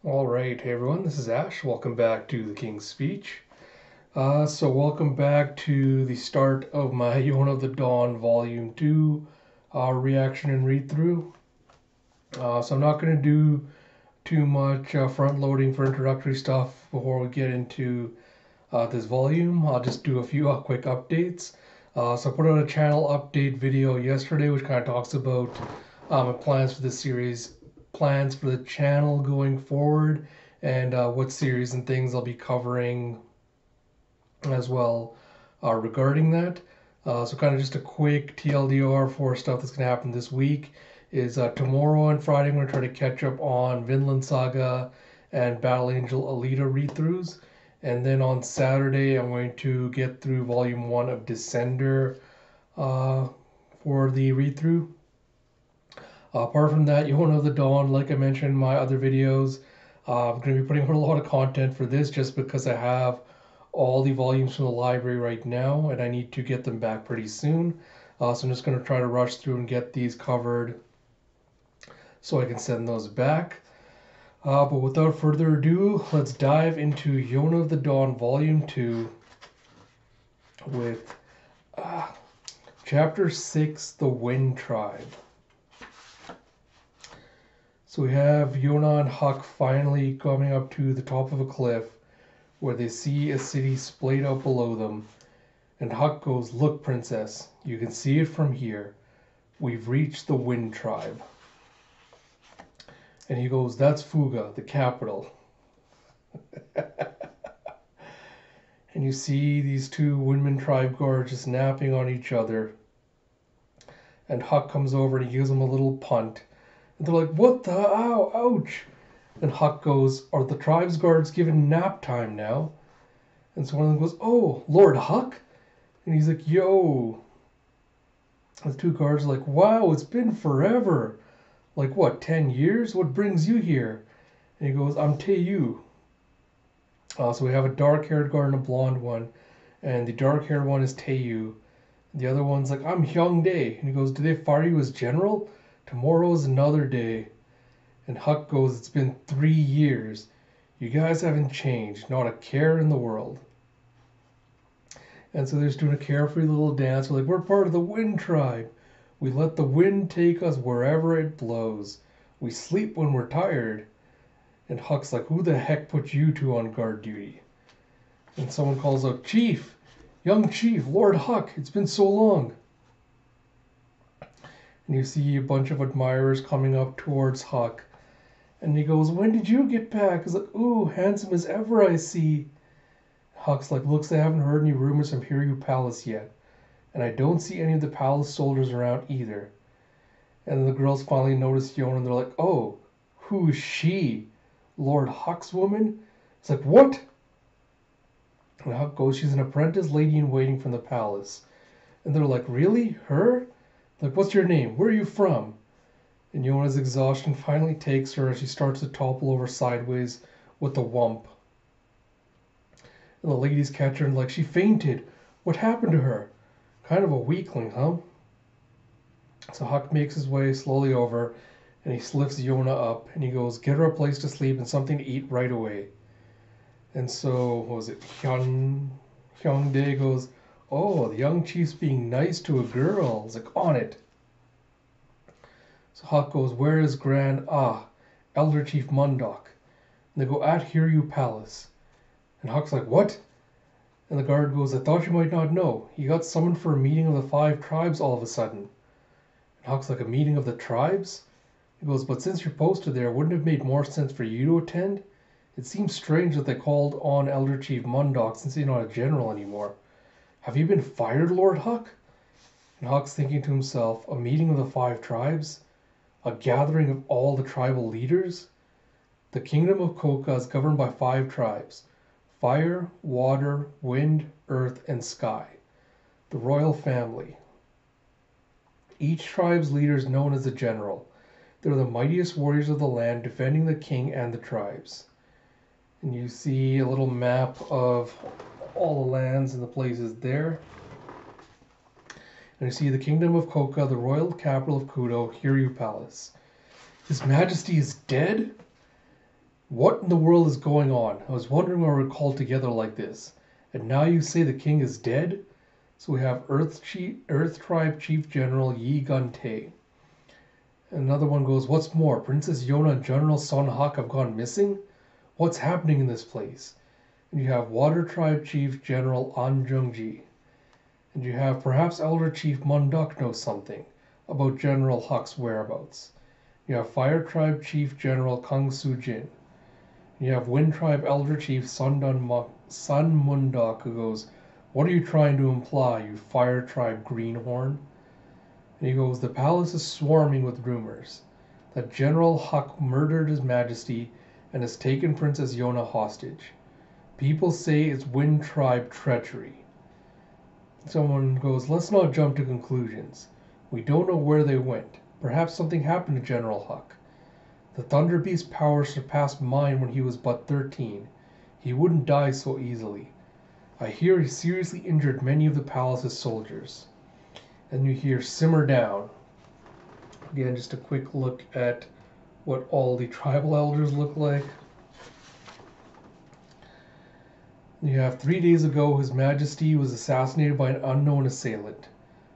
Alright, hey everyone, this is Ash. Welcome back to The King's Speech. Welcome back to the start of my Yona of the Dawn Volume 2 reaction and read-through. I'm not going to do too much front-loading for introductory stuff before we get into this volume. I'll just do a few quick updates. I put out a channel update video yesterday which kind of talks about my plans for this series, plans for the channel going forward, and what series and things I'll be covering as well regarding that. Kind of just a quick TLDR for stuff that's going to happen this week is tomorrow and Friday I'm going to try to catch up on Vinland Saga and Battle Angel Alita read-throughs. And then on Saturday I'm going to get through Volume 1 of Descender for the read-through. Apart from that, Yona of the Dawn, like I mentioned in my other videos, I'm going to be putting out a lot of content for this just because I have all the volumes from the library right now and I need to get them back pretty soon. So I'm just going to try to rush through and get these covered so I can send those back. But without further ado, let's dive into Yona of the Dawn Volume 2 with Chapter 6, The Wind Tribe. So we have Yona and Huck finally coming up to the top of a cliff where they see a city splayed out below them. And Huck goes, "Look, princess, you can see it from here. We've reached the Wind Tribe." And he goes, "That's Fuga, the capital." And you see these two Windman tribe guards just napping on each other. And Huck comes over and he gives them a little punt. And they're like, "What the? Ow, ouch." And Huck goes, "Are the tribe's guards given nap time now?" And so one of them goes, "Oh, Lord Huck?" And he's like, "Yo." And the two guards are like, "Wow, it's been forever. Like what, 10 years? What brings you here?" And he goes, "I'm Taeyu." So we have a dark-haired guard and a blonde one. And the dark-haired one is Taeyu. The other one's like, "I'm Hyungdae." And he goes, "Do they fire you as general? Tomorrow's another day." And Huck goes, "It's been 3 years. You guys haven't changed. Not a care in the world." And so they're just doing a carefree little dance. We're like, "We're part of the Wind Tribe. We let the wind take us wherever it blows. We sleep when we're tired." And Huck's like, "Who the heck put you two on guard duty?" And someone calls out, "Chief! Young Chief! Lord Huck! It's been so long!" And you see a bunch of admirers coming up towards Huck. And he goes, "When did you get back?" He's like, "Ooh, handsome as ever, I see." Huck's like, "Looks, they haven't heard any rumors from Hiryu Palace yet. And I don't see any of the palace soldiers around either." And then the girls finally notice Yona and they're like, "Oh, who's she? Lord Huck's woman?" It's like, "What?" And Huck goes, "She's an apprentice lady in waiting from the palace." And they're like, "Really? Her?" Like, "What's your name? Where are you from?" And Yona's exhaustion finally takes her as she starts to topple over sideways with a whump. And the ladies catch her and like, "She fainted. What happened to her? Kind of a weakling, huh?" So Huck makes his way slowly over and he lifts Yona up and he goes, "Get her a place to sleep and something to eat right away." And so, what was it? Hyungdae goes, "Oh, the young chief's being nice to a girl." It's like, "On it." So Huck goes, "Where is Elder Chief Mundok?" And they go, "At Hiryu Palace." And Huck's like, "What?" And the guard goes, "I thought you might not know. He got summoned for a meeting of the 5 tribes all of a sudden." And Huck's like, "A meeting of the tribes?" He goes, "But since you're posted there, wouldn't it have made more sense for you to attend? It seems strange that they called on Elder Chief Mundok since he's not a general anymore. Have you been fired, Lord Huck?" And Huck's thinking to himself, a meeting of the 5 tribes? A gathering of all the tribal leaders? The kingdom of Koka is governed by 5 tribes: fire, water, wind, earth, and sky. The royal family. Each tribe's leader is known as a general. They're the mightiest warriors of the land, defending the king and the tribes. And you see a little map of all the lands and the places there. And you see the kingdom of Koka, the royal capital of Kudo, Hiryu Palace. His Majesty is dead? What in the world is going on? I was wondering why we're called together like this. And now you say the king is dead? So we have Earth Tribe Chief General Yi Gun-tae. Another one goes, what's more, Princess Yona and General Son Hak have gone missing? What's happening in this place? And you have Water Tribe Chief General An Jung-ji. And you have perhaps Elder Chief Munduk knows something about General Hak's whereabouts. You have Fire Tribe Chief General Kang Soo-jin. You have Wind Tribe Elder Chief Sun Munduk, who goes, what are you trying to imply, you Fire Tribe Greenhorn? And he goes, the palace is swarming with rumors that General Hak murdered His Majesty and has taken Princess Yona hostage. People say it's Wind Tribe treachery. Someone goes, let's not jump to conclusions. We don't know where they went. Perhaps something happened to General Hak. The Thunder Beast's power surpassed mine when he was but 13. He wouldn't die so easily. I hear he seriously injured many of the palace's soldiers. And you hear simmer down. Again, just a quick look at what all the tribal elders look like. You have 3 days ago, His Majesty was assassinated by an unknown assailant.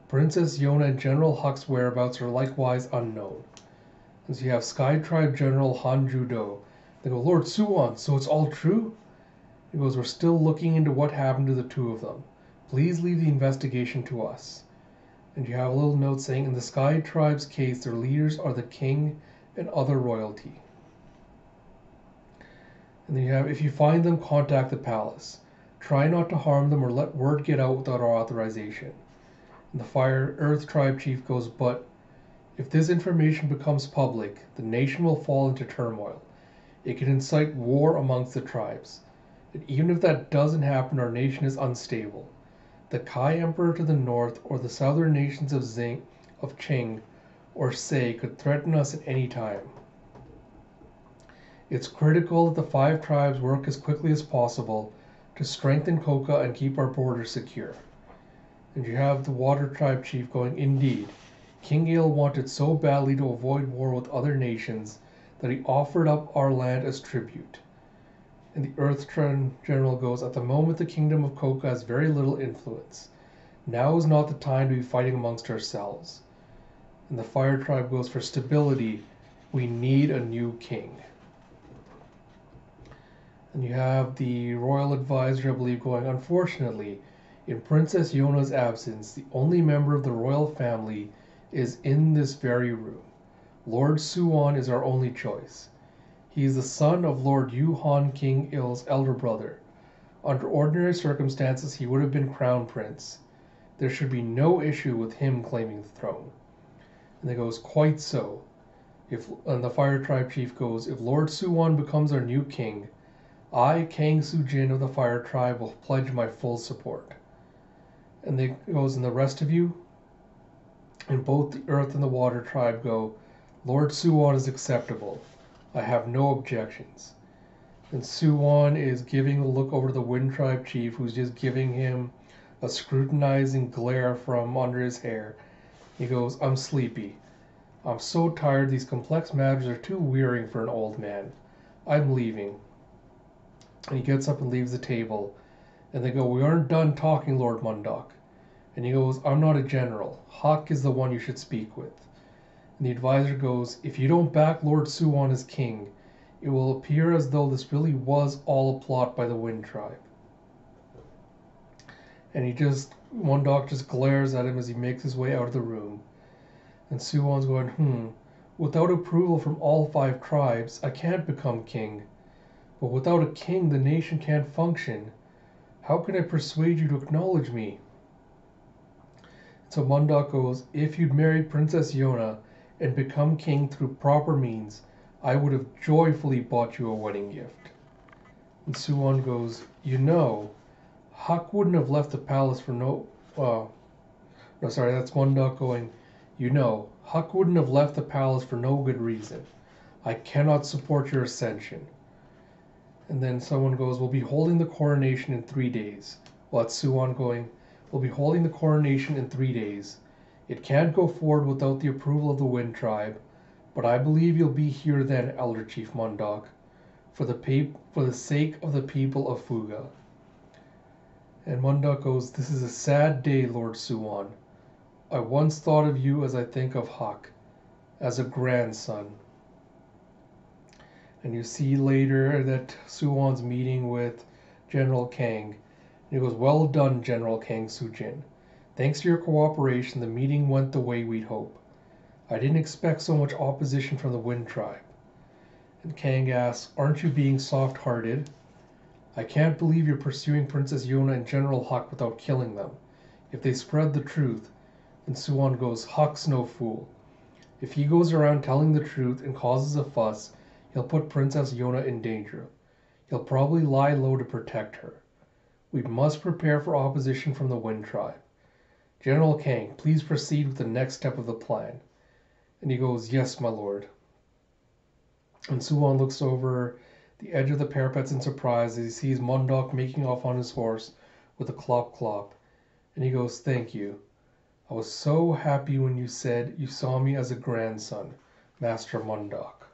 Princess Yona and General Huk's whereabouts are likewise unknown. And so you have Sky Tribe General Han Judo. They go, Lord Su Woon, so it's all true? He goes, we're still looking into what happened to the two of them. Please leave the investigation to us. And you have a little note saying, in the Sky Tribe's case, their leaders are the king and other royalty. And then you have, if you find them, contact the palace. Try not to harm them or let word get out without our authorization. And the Earth Tribe Chief goes, but if this information becomes public, the nation will fall into turmoil. It can incite war amongst the tribes. And even if that doesn't happen, our nation is unstable. The Kai Emperor to the north or the southern nations of Qing or Se could threaten us at any time. It's critical that the 5 tribes work as quickly as possible to strengthen Koka and keep our borders secure. And you have the Water Tribe Chief going, indeed, King Ale wanted so badly to avoid war with other nations that he offered up our land as tribute. And the Earth General goes, at the moment the kingdom of Koka has very little influence. Now is not the time to be fighting amongst ourselves. And the Fire Tribe goes, for stability, we need a new king. And you have the Royal Advisor, I believe, going, unfortunately, in Princess Yona's absence, the only member of the royal family is in this very room. Lord Su Woon is our only choice. He is the son of Lord Yu Han King Il's elder brother. Under ordinary circumstances, he would have been crown prince. There should be no issue with him claiming the throne. And he goes, quite so. And the Fire Tribe Chief goes, if Lord Su Woon becomes our new king, I, Kang Soo-jin of the Fire Tribe, will pledge my full support. And they goes, and the rest of you, and both the Earth and the Water Tribe go, Lord Su Woon is acceptable. I have no objections. And Su Woon is giving a look over to the Wind Tribe Chief, who's just giving him a scrutinizing glare from under his hair. He goes, I'm sleepy. I'm so tired, these complex matters are too wearying for an old man. I'm leaving. And he gets up and leaves the table. And they go, we aren't done talking, Lord Munduk. And he goes, I'm not a general. Hak is the one you should speak with. And the advisor goes, if you don't back Lord Su Woon as king, it will appear as though this really was all a plot by the Wind Tribe. And Munduk just glares at him as he makes his way out of the room. And Su Woon's going, without approval from all 5 tribes, I can't become king. But without a king, the nation can't function. How can I persuade you to acknowledge me? So Munduk goes, if you'd married Princess Yona and become king through proper means, I would have joyfully bought you a wedding gift. And Su Woon goes, Hak wouldn't have left the palace for that's Munduk going, Hak wouldn't have left the palace for no good reason. I cannot support your ascension. And then someone goes, we'll be holding the coronation in 3 days. Well, that's Su Woon going, we'll be holding the coronation in 3 days. It can't go forward without the approval of the Wind Tribe, but I believe you'll be here then, Elder Chief Munduk. for the sake of the people of Fuga. And Mundok goes, "This is a sad day, Lord Su Woon. I once thought of you as I think of Hak, as a grandson." And you see later that Su Woon's meeting with General Kang. And he goes, "Well done, General Kang Sujin. Thanks to your cooperation, the meeting went the way we'd hope. I didn't expect so much opposition from the Wind Tribe." And Kang asks, "Aren't you being soft-hearted? I can't believe you're pursuing Princess Yona and General Hak without killing them. If they spread the truth," and Su Woon goes, "Hak's no fool. If he goes around telling the truth and causes a fuss, he'll put Princess Yona in danger. He'll probably lie low to protect her. We must prepare for opposition from the Wind Tribe. General Kang, please proceed with the next step of the plan." And he goes, "Yes, my lord." And Su Woon looks over the edge of the parapets in surprise as he sees Mundok making off on his horse with a clop clop. And he goes, "Thank you. I was so happy when you said you saw me as a grandson, Master Mundok."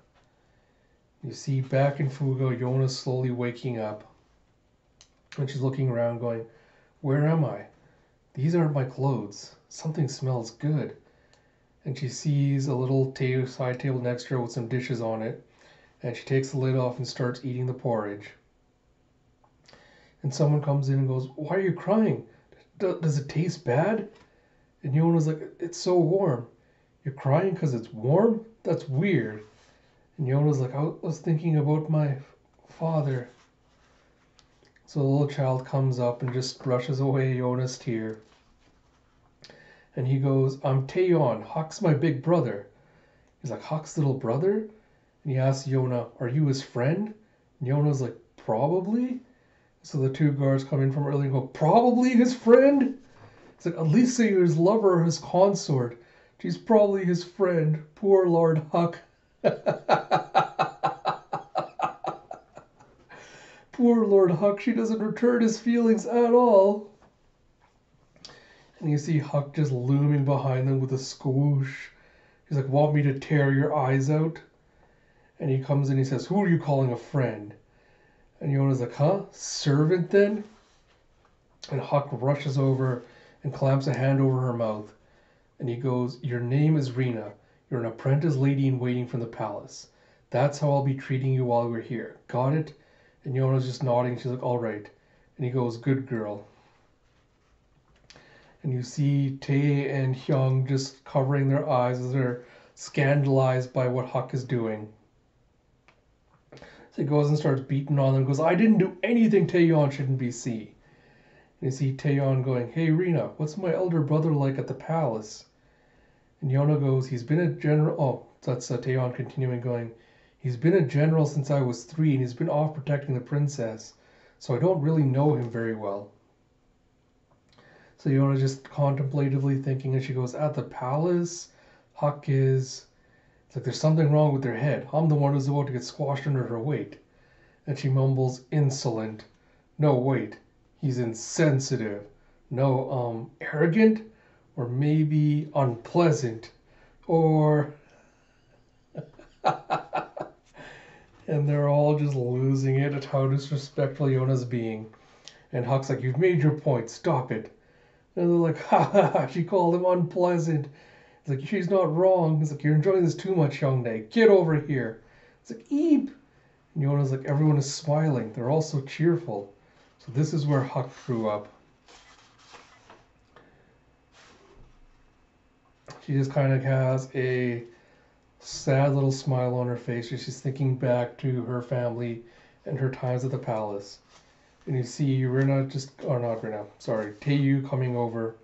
You see back in Fuga, Yona's slowly waking up. And she's looking around going, "Where am I? These aren't my clothes. Something smells good." And she sees a little side table next to her with some dishes on it. And she takes the lid off and starts eating the porridge. And someone comes in and goes, "Why are you crying? Does it taste bad?" And Yona's like, "It's so warm." "You're crying because it's warm? That's weird." And Yona's like, "I was thinking about my father." So the little child comes up and just brushes away Yona's tear. And he goes, "I'm Taeyeon. Hak's my big brother." He's like, "Hak's little brother?" And he asks Yona, "Are you his friend?" And Yona's like, "Probably." So the two guards come in from earlier and go, "Probably his friend?" It's like, "At least say you're his lover or his consort. She's probably his friend. Poor Lord Hak." Poor Lord Hak, she doesn't return his feelings at all. And you see Hak just looming behind them with a squoosh. He's like, "Want me to tear your eyes out?" And he comes in and he says, "Who are you calling a friend?" And Yona's like, "Huh? Servant then?" And Hak rushes over and clamps a hand over her mouth. And he goes, "Your name is Rena. You're an apprentice lady in waiting from the palace. That's how I'll be treating you while we're here. Got it?" And Yona's just nodding. She's like, "All right." And he goes, "Good girl." And you see Tae and Hyung just covering their eyes as they're scandalized by what Hak is doing. So he goes and starts beating on them. Goes, "I didn't do anything Taeyeon shouldn't be see." And you see Taeyeon going, "Hey Rena, what's my elder brother like at the palace?" And Yona goes, "He's been a general." Oh, that's Taeyeon continuing going, "He's been a general since I was 3, and he's been off protecting the princess. So I don't really know him very well." So Yona just contemplatively thinking, and she goes, "At the palace, Hak is..." It's like there's something wrong with their head. I'm the one who's about to get squashed under her weight. And she mumbles, "Insolent. No, wait. He's insensitive. No, arrogant? Or maybe unpleasant. Or..." And they're all just losing it at how disrespectful Yona's being. And Huck's like, "You've made your point. Stop it." And they're like, "Ha ha ha, she called him unpleasant." It's like, "She's not wrong." It's like, "You're enjoying this too much, young day. Get over here." It's like, "Eep." And Yona's like, everyone is smiling. They're all so cheerful. So this is where Huck grew up. She just kind of has a sad little smile on her face as she's thinking back to her family and her times at the palace. And you see Rena Taeyeon coming over.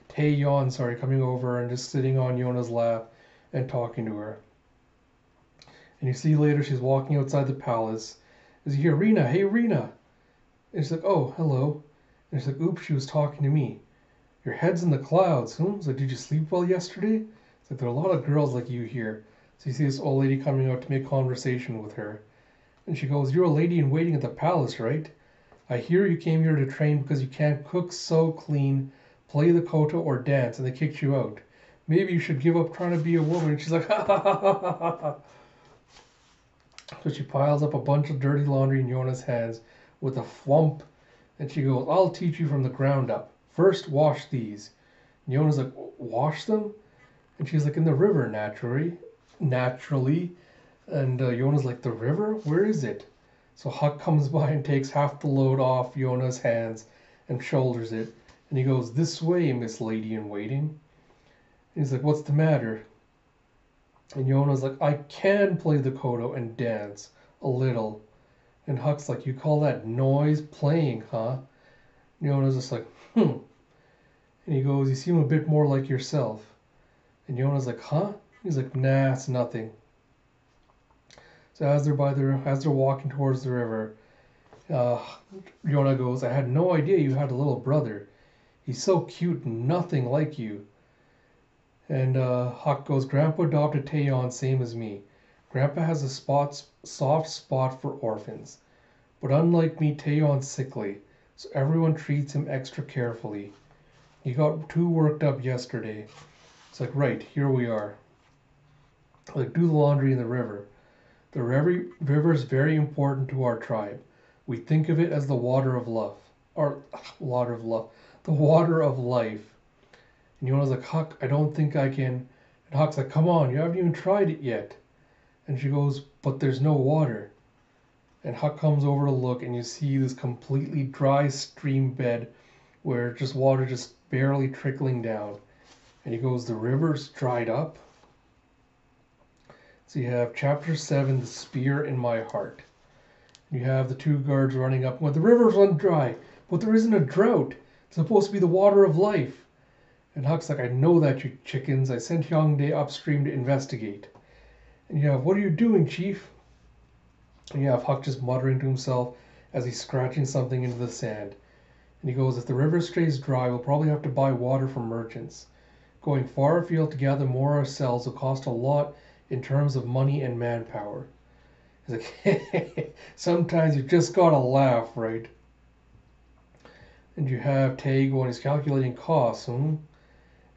Taeyeon, coming over and just sitting on Yona's lap and talking to her. And you see later she's walking outside the palace. As you hear, "Rena, hey Rena." And she's like, "Oh, hello." And she's like, "Oops, she was talking to me. Your head's in the clouds." It's like, "Did you sleep well yesterday?" It's like, "There are a lot of girls like you here." So you see this old lady coming out to make conversation with her. And she goes, "You're a lady in waiting at the palace, right? I hear you came here to train because you can't cook, sew, clean, play the koto, or dance, and they kicked you out. Maybe you should give up trying to be a woman." And she's like, "Ha ha ha ha ha ha." So she piles up a bunch of dirty laundry in Yona's hands with a flump, and she goes, I'll teach you from the ground up. First, wash these. And Yona's like, wash them? And she's like, in the river, naturally. And Yona's like, the river? Where is it? So Huck comes by and takes half the load off Yona's hands and shoulders it. And he goes, this way, Miss Lady in Waiting. And he's like, what's the matter? And Yona's like, I can play the koto and dance a little. And Huck's like, you call that noise playing, huh? And Yona's just like, And he goes, you seem a bit more like yourself. And Yona's like, huh? He's like, nah, it's nothing. So as they're walking towards the river, Yona goes, I had no idea you had a little brother. He's so cute and nothing like you. And Huck goes, Grandpa adopted Taeyeon same as me. Grandpa has a soft spot for orphans. But unlike me, Taeyeon's sickly, so everyone treats him extra carefully. He got too worked up yesterday. It's like, right, here we are. Like, do the laundry in the river. The river is very important to our tribe. We think of it as the water of love. Or, water of love. The water of life. And Yona's like, Huck, I don't think I can. And Huck's like, come on, you haven't even tried it yet. And she goes, but there's no water. And Huck comes over to look, and you see this completely dry stream bed where just water just barely trickling down. And he goes, the river's dried up. So you have chapter 7, the spear in my heart. You have the two guards running up, well, the river's run dry, but there isn't a drought. It's supposed to be the water of life. And Huck's like, I know that, you chickens. I sent Hyungdae upstream to investigate. And you have, what are you doing, Chief? And you have Huck just muttering to himself as he's scratching something into the sand. And he goes, if the river stays dry, we'll probably have to buy water from merchants. Going far afield to gather more ourselves will cost a lot in terms of money and manpower. He's like, sometimes you just gotta laugh, right? And you have Tae going, he's calculating costs, And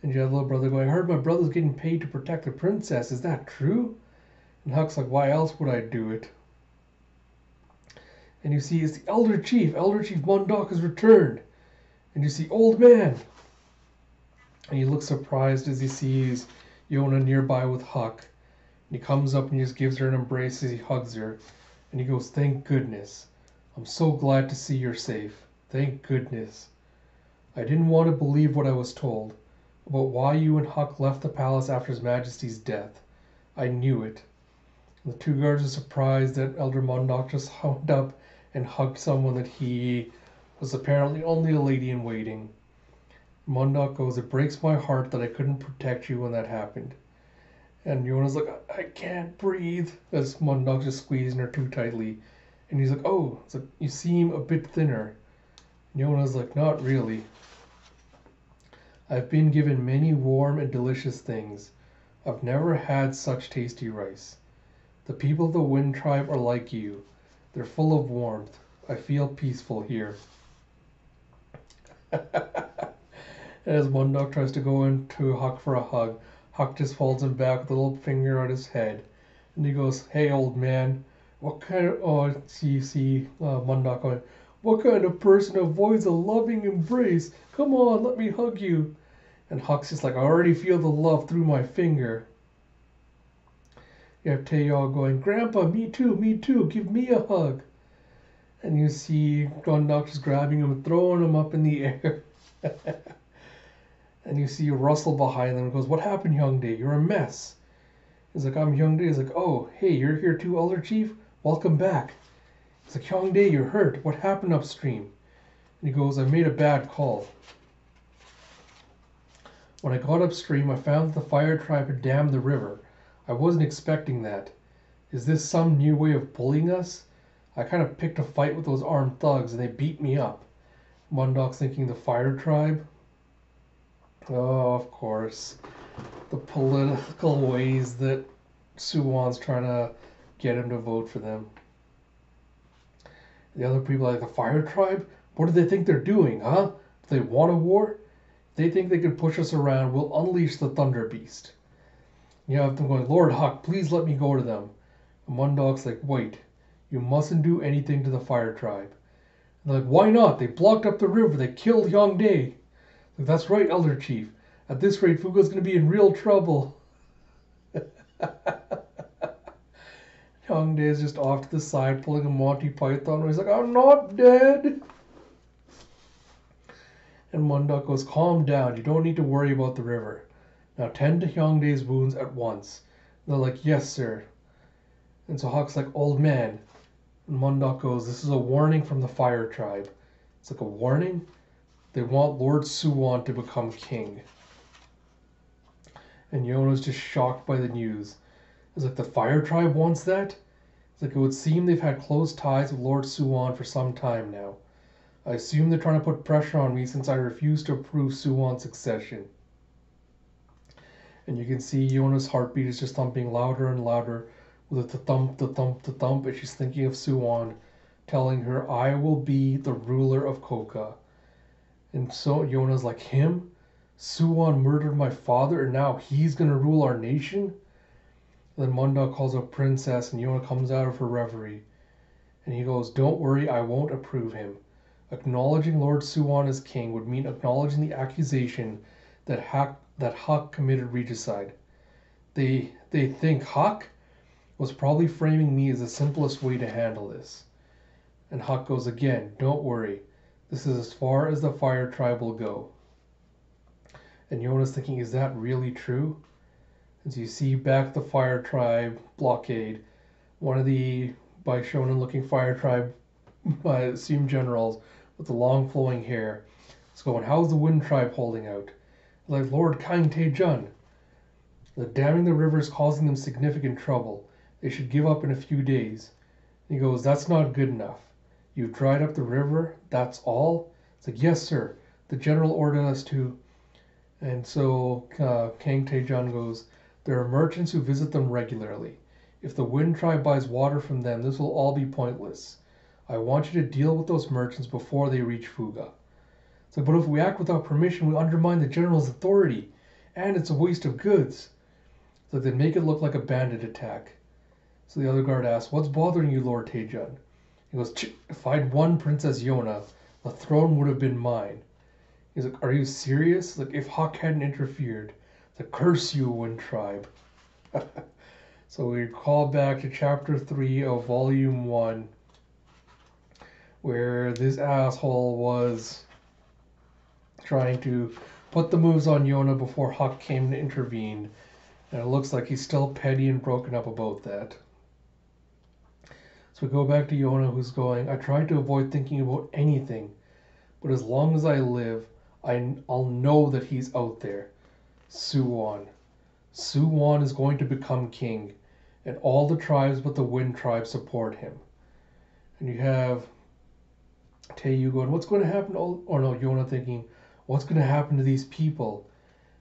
you have little brother going, I heard my brother's getting paid to protect the princess. Is that true? And Huck's like, why else would I do it? And you see, it's the Elder Chief. Elder Chief Mundok has returned. And you see, old man. And he looks surprised as he sees Yona nearby with Huck. And he comes up and he just gives her an embrace as he hugs her. And he goes, thank goodness. I'm so glad to see you're safe. Thank goodness. I didn't want to believe what I was told about why you and Huck left the palace after His Majesty's death. I knew it. The two guards are surprised that Elder Mundok just wound up and hugged someone that he was apparently only a lady in waiting. Mundok goes, it breaks my heart that I couldn't protect you when that happened. And Yona's like, I can't breathe, as Mundok's just squeezing her too tightly. And he's like, oh, it's like, you seem a bit thinner. And Yona's like, not really. I've been given many warm and delicious things. I've never had such tasty rice. The people of the Wind Tribe are like you. They're full of warmth. I feel peaceful here. As Mundok tries to go into Huck for a hug, Huck just folds him back with a little finger on his head. And he goes, hey, old man, what kind of... Oh, Mundok going, what kind of person avoids a loving embrace? Come on, let me hug you. And Huck's just like, I already feel the love through my finger. You have Taeyeon going, Grandpa, me too, give me a hug. And you see Mundok just grabbing him and throwing him up in the air. And you see Russell behind them and goes, what happened, Hyungdae? You're a mess. He's like, I'm Hyungdae. He's like, oh, hey, you're here too, Elder Chief? Welcome back. He's like, Hyungdae, you're hurt. What happened upstream? And he goes, I made a bad call. When I got upstream, I found that the fire tribe had dammed the river. I wasn't expecting that. Is this some new way of bullying us? I kind of picked a fight with those armed thugs and they beat me up. Mundok's thinking the fire tribe? Oh, of course. The political ways that Su Woon's trying to get him to vote for them. The other people are like, the fire tribe? What do they think they're doing, huh? Do they want a war? If they think they can push us around, we'll unleash the Thunder Beast. You have them going, Lord Huck, please let me go to them. And Mundok's like, wait, you mustn't do anything to the fire tribe. And they're like, why not? They blocked up the river. They killed Yongdae. Like, that's right, Elder Chief. At this rate, Fuga's going to be in real trouble. Yongdae is just off to the side pulling a Monty Python. He's like, I'm not dead. And Mundok goes, calm down. You don't need to worry about the river. Now tend to Yongdae's wounds at once. And they're like, yes, sir. And so Huck's like, old man. And Mundok goes, this is a warning from the fire tribe. It's like, a warning? They want Lord Su Woon to become king. And Yona's just shocked by the news. It's like, the fire tribe wants that? It's like, it would seem they've had close ties with Lord Su Woon for some time now. I assume they're trying to put pressure on me since I refuse to approve Su Woon's succession. And you can see Yona's heartbeat is just thumping louder and louder with the thump, the thump, the thump, and she's thinking of Su Woon, telling her, I will be the ruler of Koka. And so Yona's like, him? Su Woon murdered my father and now he's going to rule our nation? And then Mundok calls up Princess and Yona comes out of her reverie. And he goes, don't worry, I won't approve him. Acknowledging Lord Su Woon as king would mean acknowledging the accusation that Huck committed regicide. They think Huck was probably framing me as the simplest way to handle this. And Huck goes again, don't worry. This is as far as the fire tribe will go. And Yona's thinking, is that really true? As you see back the fire tribe blockade, one of the Shonen looking fire tribe assumed generals with the long flowing hair is going, how's the wind tribe holding out? Like, Lord Kang Tae-jun. The damming the river is causing them significant trouble. They should give up in a few days. And he goes, that's not good enough. You've dried up the river, that's all? It's like, yes, sir. The general ordered us to. And so Kang Tae-jun goes, there are merchants who visit them regularly. If the wind tribe buys water from them, this will all be pointless. I want you to deal with those merchants before they reach Fuga. It's like, but if we act without permission, we undermine the general's authority, and it's a waste of goods. It's like, they make it look like a bandit attack. So the other guard asks, what's bothering you, Lord Tae-jun? He goes, if I'd won Princess Yona, the throne would have been mine. He's like, are you serious? Like, if Huck hadn't interfered, to curse you, Wind Tribe. So we call back to chapter 3 of volume 1, where this asshole was trying to put the moves on Yona before Huck came and intervened. And it looks like he's still petty and broken up about that. So we go back to Yona, who's going, I tried to avoid thinking about anything, but as long as I live, I'll know that he's out there. Su Woon. Su Woon is going to become king, and all the tribes but the Wind Tribe support him. And you have Taeyu going, what's going to happen to all... Or no, Yona thinking, what's going to happen to these people?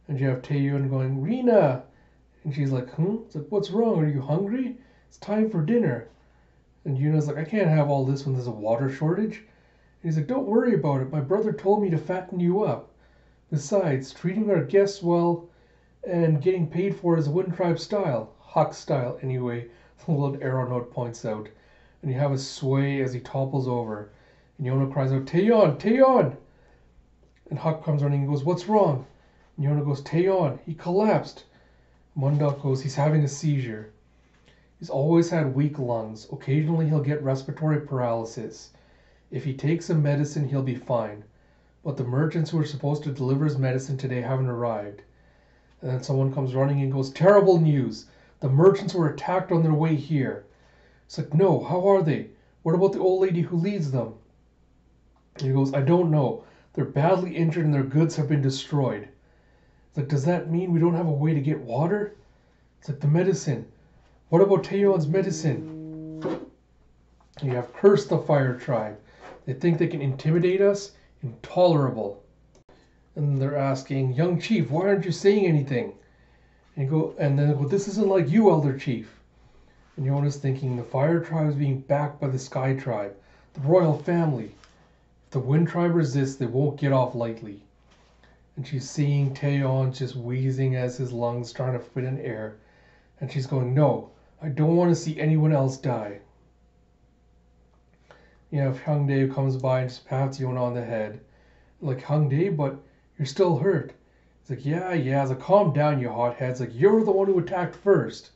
And you have Taeyu going, Rina! And she's like, It's like, what's wrong? Are you hungry? It's time for dinner. And Yuna's like, I can't have all this when there's a water shortage. And he's like, don't worry about it. My brother told me to fatten you up. Besides, treating our guests well and getting paid for is a Wind Tribe style. Huck style, anyway, the little arrow note points out. And you have a sway as he topples over. And Yona cries out, Taeyeon! Taeyeon! And Huck comes running and goes, what's wrong? And Yona goes, Taeyeon, he collapsed. Mundok goes, he's having a seizure. He's always had weak lungs. Occasionally he'll get respiratory paralysis. If he takes some medicine, he'll be fine. But the merchants who are supposed to deliver his medicine today haven't arrived. And then someone comes running and goes, terrible news! The merchants were attacked on their way here. It's like, no, how are they? What about the old lady who leads them? And he goes, I don't know. They're badly injured and their goods have been destroyed. It's like, does that mean we don't have a way to get water? It's like, the medicine. What about Taeyeon's medicine? You have cursed the fire tribe. They think they can intimidate us? Intolerable. And they're asking, young chief, why aren't you saying anything? And then they go, this isn't like you, elder chief. And Yona's thinking, the fire tribe is being backed by the sky tribe, the royal family. If the wind tribe resists, they won't get off lightly. And she's seeing Taeyeon just wheezing as his lungs trying to fit in air. And she's going, no, I don't want to see anyone else die. You know, if Hyungdae comes by and just pats Yona on the head. Like, Hyungdae, but you're still hurt. He's like, yeah. He's like, calm down, you hothead. It's like, you're the one who attacked first.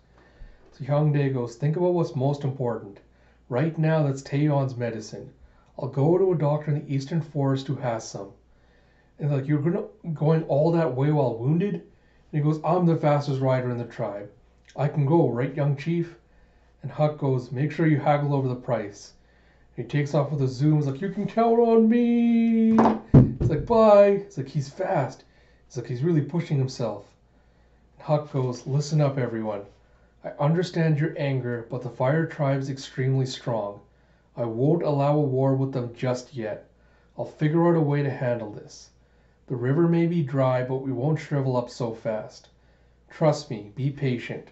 So Hyungdae goes, think about what's most important. Right now, that's Taeyeon's medicine. I'll go to a doctor in the Eastern Forest who has some. And like, you're going all that way while wounded? And he goes, I'm the fastest rider in the tribe. I can go, right, young chief? And Huck goes, make sure you haggle over the price. He takes off with a zoom. He's like, you can count on me. It's like, bye. It's like, he's fast. It's like, he's really pushing himself. And Huck goes, listen up, everyone. I understand your anger, but the Fire Tribe's extremely strong. I won't allow a war with them just yet. I'll figure out a way to handle this. The river may be dry, but we won't shrivel up so fast. Trust me, be patient.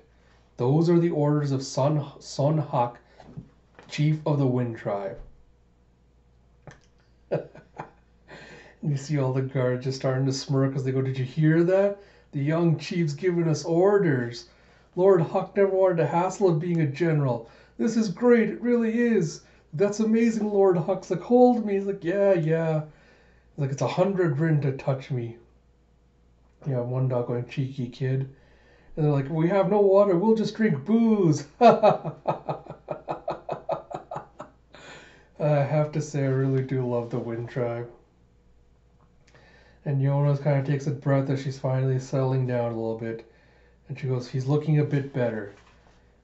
Those are the orders of Son Huck, Chief of the Wind Tribe. You see all the guards just starting to smirk as they go, did you hear that? The young chief's giving us orders. Lord Huck never wanted the hassle of being a general. This is great, it really is. That's amazing, Lord Huck's like, hold me. He's like, yeah. He's like, it's 100 rin to touch me. Yeah, one dog going, cheeky kid. And they're like, we have no water, we'll just drink booze. I have to say, I really do love the Wind Tribe. And Yona kind of takes a breath as she's finally settling down a little bit. And she goes, he's looking a bit better.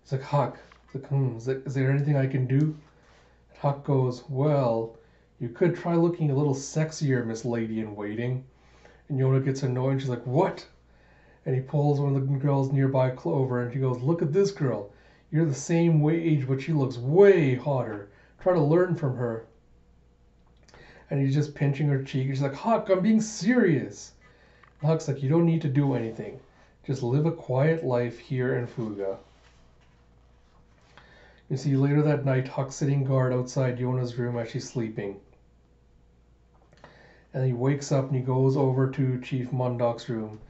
It's like, Huck, is there anything I can do? And Huck goes, well, you could try looking a little sexier, Miss Lady in Waiting. And Yona gets annoyed and she's like, what? And he pulls one of the girls nearby over and she goes, look at this girl. You're the same age, but she looks way hotter. Try to learn from her. And he's just pinching her cheek. She's like, Huck, I'm being serious. And Huck's like, you don't need to do anything. Just live a quiet life here in Fuga. You see later that night, Huck sitting guard outside Yona's room as she's sleeping. And he wakes up and he goes over to Chief Mundok's room.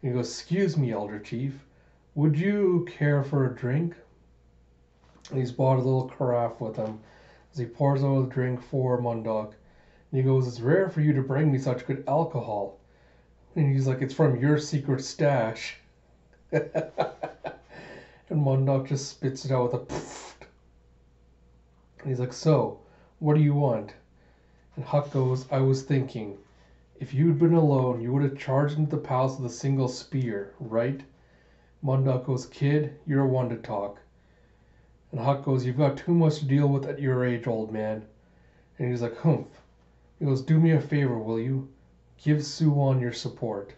And he goes, excuse me, Elder Chief. Would you care for a drink? And he's brought a little carafe with him as he pours out a drink for Mundok. And he goes, it's rare for you to bring me such good alcohol. And he's like, it's from your secret stash. And Mundok just spits it out with a pfft. And he's like, so, what do you want? And Huck goes, I was thinking, if you'd been alone, you would have charged into the palace with a single spear, right? Mundok goes, kid, you're one to talk. And Huck goes, you've got too much to deal with at your age, old man. And he's like, humph. He goes, do me a favor, will you? Give Su Woon your support.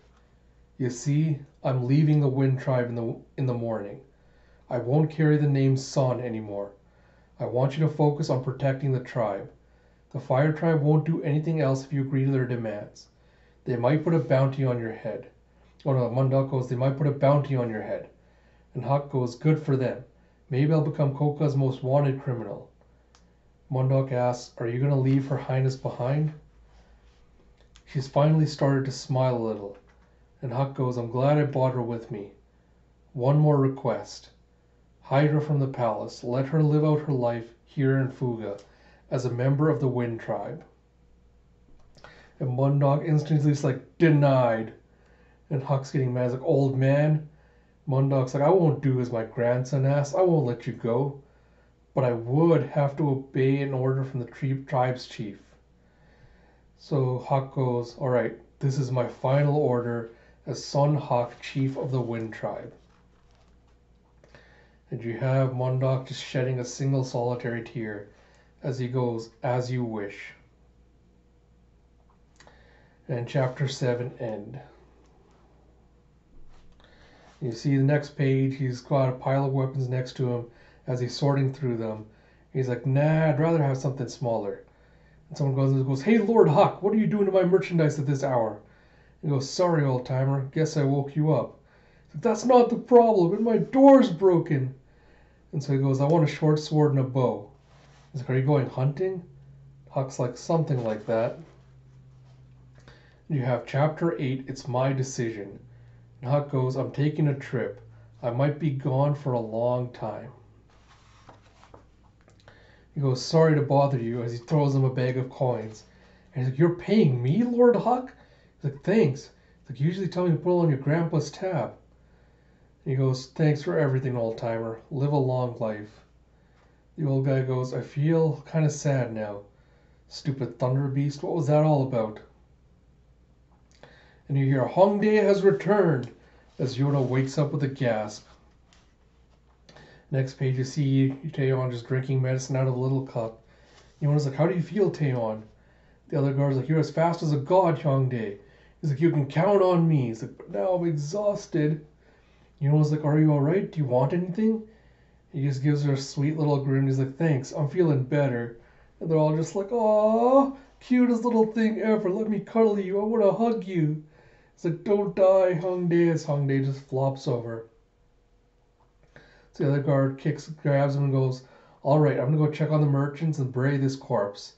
You see, I'm leaving the Wind Tribe in the morning. I won't carry the name Son anymore. I want you to focus on protecting the tribe. The Fire Tribe won't do anything else if you agree to their demands. They might put a bounty on your head. Oh no, Mundok goes, they might put a bounty on your head. And Huck goes, good for them. Maybe I'll become Koka's most wanted criminal. Mundok asks, are you going to leave Her Highness behind? She's finally started to smile a little. And Huck goes, I'm glad I brought her with me. One more request. Hide her from the palace. Let her live out her life here in Fuga as a member of the Wind Tribe. And Mundok instantly is like, denied. And Huck's getting mad. He's like, old man. Mundok's like, I won't do as my grandson asks. I won't let you go. But I would have to obey an order from the tribe's chief. So Huck goes, all right, this is my final order as Son Huck, chief of the Wind Tribe. And you have Mundok just shedding a single solitary tear as he goes, as you wish. And chapter 7 end. You see the next page, he's got a pile of weapons next to him as he's sorting through them. He's like, nah, I'd rather have something smaller. And someone goes, hey, Lord Huck, what are you doing to my merchandise at this hour? He goes, sorry, old timer, guess I woke you up. Like, that's not the problem, and my door's broken. And so he goes, I want a short sword and a bow. He's like, are you going hunting? Huck's like, something like that. You have chapter 8, it's my decision. And Huck goes, I'm taking a trip. I might be gone for a long time. He goes, sorry to bother you, as he throws him a bag of coins. And he's like, you're paying me, Lord Huck? He's like, thanks. He's like, you usually tell me to put it on your grandpa's tab. And he goes, thanks for everything, old timer. Live a long life. The old guy goes, I feel kind of sad now. Stupid thunder beast, what was that all about? And you hear, Hongdae has returned, as Yona wakes up with a gasp. Next page, you see Taeyeon just drinking medicine out of a little cup. Yona's like, how do you feel, Taeyeon? The other guard's like, you're as fast as a god, Hongdae. He's like, you can count on me. He's like, but now I'm exhausted. Yona's like, are you alright? Do you want anything? He just gives her a sweet little grin. He's like, thanks, I'm feeling better. And they're all just like, aww, cutest little thing ever. Let me cuddle you. I want to hug you. It's like, don't die, Hongdae, as Hongdae just flops over. So the other guard grabs him and goes, all right, I'm going to go check on the merchants and bury this corpse.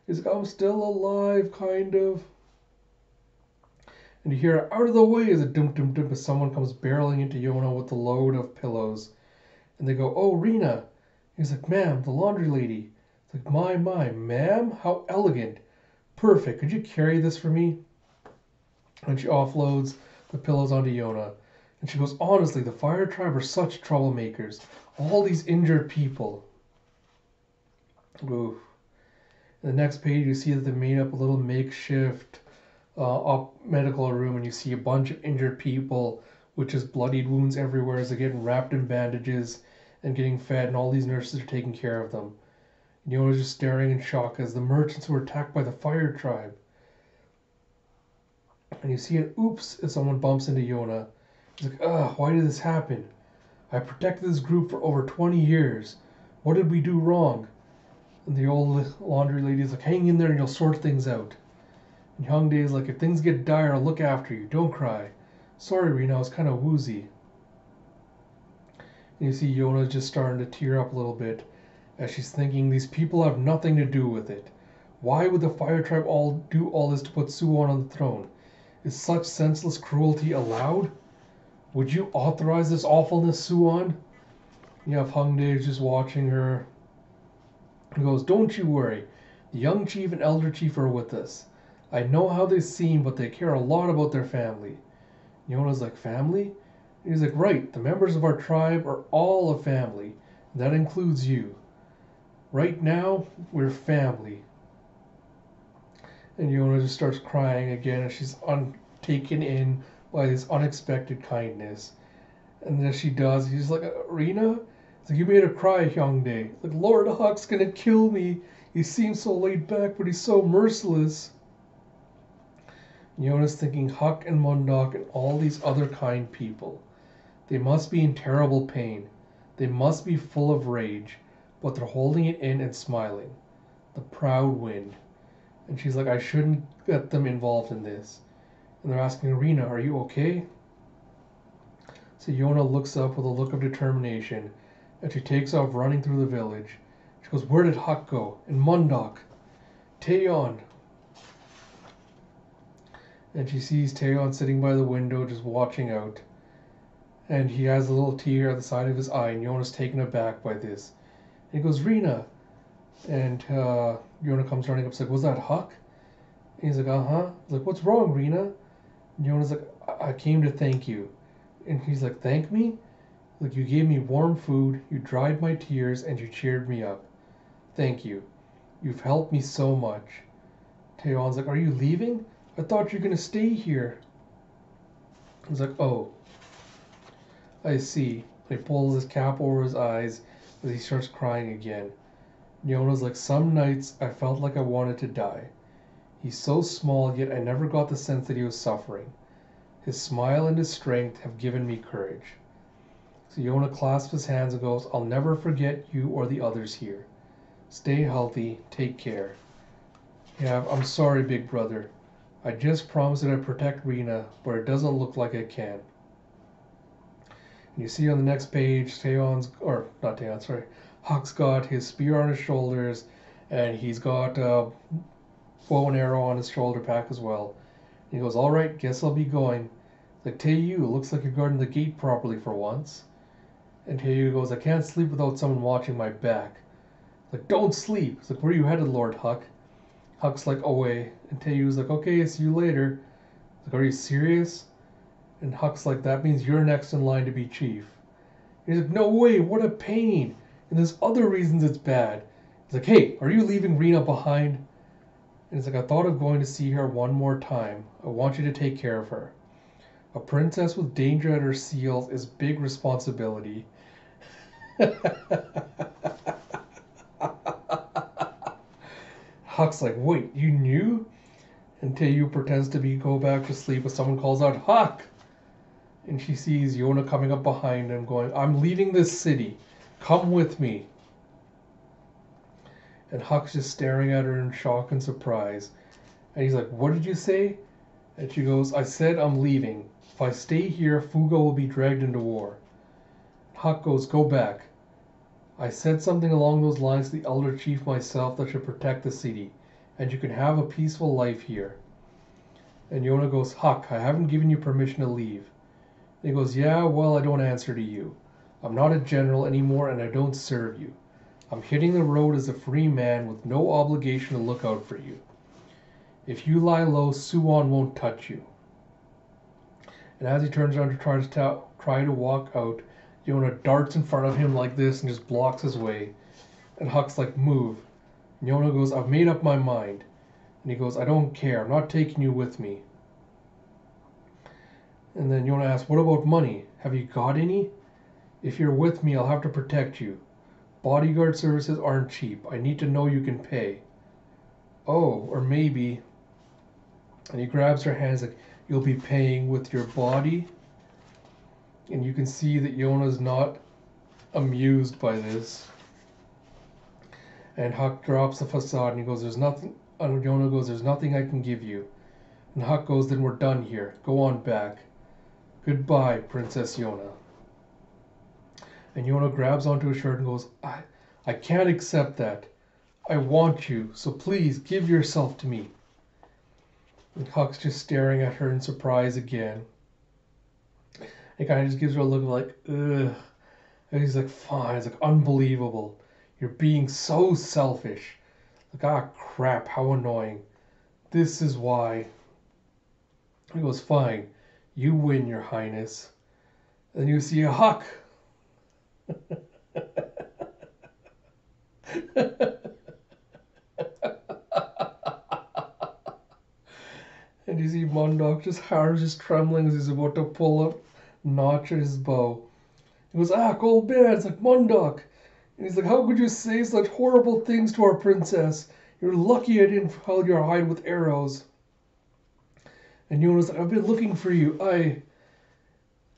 He's like, I'm still alive, kind of. And you hear, out of the way, as a dum-dum-dum as someone comes barreling into Yona with a load of pillows. And they go, oh, Rena. He's like, ma'am, the laundry lady. It's like, my, ma'am? How elegant. Perfect. Could you carry this for me? And she offloads the pillows onto Yona. And she goes, honestly, the fire tribe are such troublemakers. All these injured people. Oof. In the next page, you see that they made up a little makeshift medical room, and you see a bunch of injured people with just bloodied wounds everywhere as they're getting wrapped in bandages and getting fed, and all these nurses are taking care of them. And Yona's just staring in shock as the merchants were attacked by the fire tribe. And you see an oops as someone bumps into Yona. He's like, ugh, why did this happen? I protected this group for over 20 years. What did we do wrong? And the old laundry lady is like, hang in there and you'll sort things out. And Hongdae is like, if things get dire, I'll look after you. Don't cry. Sorry, Rena, I was kind of woozy. And you see Yona just starting to tear up a little bit as she's thinking, these people have nothing to do with it. Why would the fire tribe all do all this to put Su Woon on the throne? Is such senseless cruelty allowed? Would you authorize this awfulness, Su Woon? You have Hongdae just watching her. He goes, don't you worry. The young chief and elder chief are with us. I know how they seem, but they care a lot about their family. Yona's like, family? And he's like, right, the members of our tribe are all a family. And that includes you. Right now, we're family. And Yona just starts crying again as she's taken in by this unexpected kindness. And as she does, he's like, Rena? It's like, you made her cry, Hongdae. Like, Lord Huck's gonna kill me. He seems so laid back, but he's so merciless. Yona's thinking Huck and Mundok and all these other kind people. They must be in terrible pain. They must be full of rage, but they're holding it in and smiling. The proud wind. And she's like, I shouldn't get them involved in this. And they're asking, Rena, are you okay? So Yona looks up with a look of determination, and she takes off running through the village. She goes, where did Huck go? And Mundok? Taeyeon. And she sees Taeyeon sitting by the window just watching out. And he has a little tear at the side of his eye, and Yona's taken aback by this. And he goes, Rena. And Yona comes running up and says, was that Huck? And he's like, uh-huh. He's like, what's wrong, Rena? And Yona's like, I came to thank you. And he's like, thank me? Like, you gave me warm food, you dried my tears, and you cheered me up. Thank you. You've helped me so much. Taeyeon's like, are you leaving? I thought you were going to stay here. He's like, oh, I see. He pulls his cap over his eyes as he starts crying again. Yona's like, some nights I felt like I wanted to die. He's so small, yet I never got the sense that he was suffering. His smile and his strength have given me courage. So Yona clasps his hands and goes, I'll never forget you or the others here. Stay healthy. Take care. Yeah, I'm sorry, big brother. I just promised that I'd protect Rena, but it doesn't look like I can. And you see on the next page, Huck's got his spear on his shoulders, and he's got a bow and arrow on his shoulder pack as well. And he goes, all right, guess I'll be going. Like, Taeyu, looks like you're guarding the gate properly for once. And Taeyu goes, I can't sleep without someone watching my back. Like, don't sleep. It's like, where are you headed, Lord Huck? Huck's like, away. And Taeyu's like, okay, see you later. Like, are you serious? And Huck's like, that means you're next in line to be chief. And he's like, no way, what a pain. And there's other reasons it's bad. He's like, hey, are you leaving Rena behind? And he's like, I thought of going to see her one more time. I want you to take care of her. A princess with danger at her heels is big responsibility. Huck's like, wait, you knew? And Taeyu pretends to go back to sleep, but someone calls out, Huck! And she sees Yona coming up behind him going, I'm leaving this city. Come with me. And Huck's just staring at her in shock and surprise. And he's like, what did you say? And she goes, I said I'm leaving. If I stay here, Fuga will be dragged into war. Huck goes, go back. I said something along those lines to the elder chief myself that should protect the city, and you can have a peaceful life here. And Yona goes, Huck, I haven't given you permission to leave. And he goes, yeah, well, I don't answer to you. I'm not a general anymore, and I don't serve you. I'm hitting the road as a free man with no obligation to look out for you. If you lie low, Su Woon won't touch you. And as he turns around to try to walk out, Yona darts in front of him like this and just blocks his way. And Huck's like, move. And Yona goes, I've made up my mind. And he goes, I don't care. I'm not taking you with me. And then Yona asks, what about money? Have you got any? If you're with me, I'll have to protect you. Bodyguard services aren't cheap. I need to know you can pay. Oh, or maybe... And he grabs her hands like, you'll be paying with your body? And you can see that Yona's not amused by this. And Huck drops the facade and he goes, there's nothing... And Yona goes, there's nothing I can give you. And Huck goes, then we're done here. Go on back. Goodbye, Princess Yona. And Yona grabs onto his shirt and goes, I can't accept that. I want you, so please give yourself to me. And Huck's just staring at her in surprise again. He kind of just gives her a look of like, ugh. And he's like, fine. It's like, unbelievable. You're being so selfish. Like, ah, crap, how annoying. This is why. He goes, fine. You win, Your Highness. Then you see a Huck. And you see Mondok just hands just trembling as he's about to pull a notch at his bow. He goes, old man, it's like Mondok. And he's like, how could you say such horrible things to our princess? You're lucky I didn't fill your hide with arrows. And Yona's like, I've been looking for you.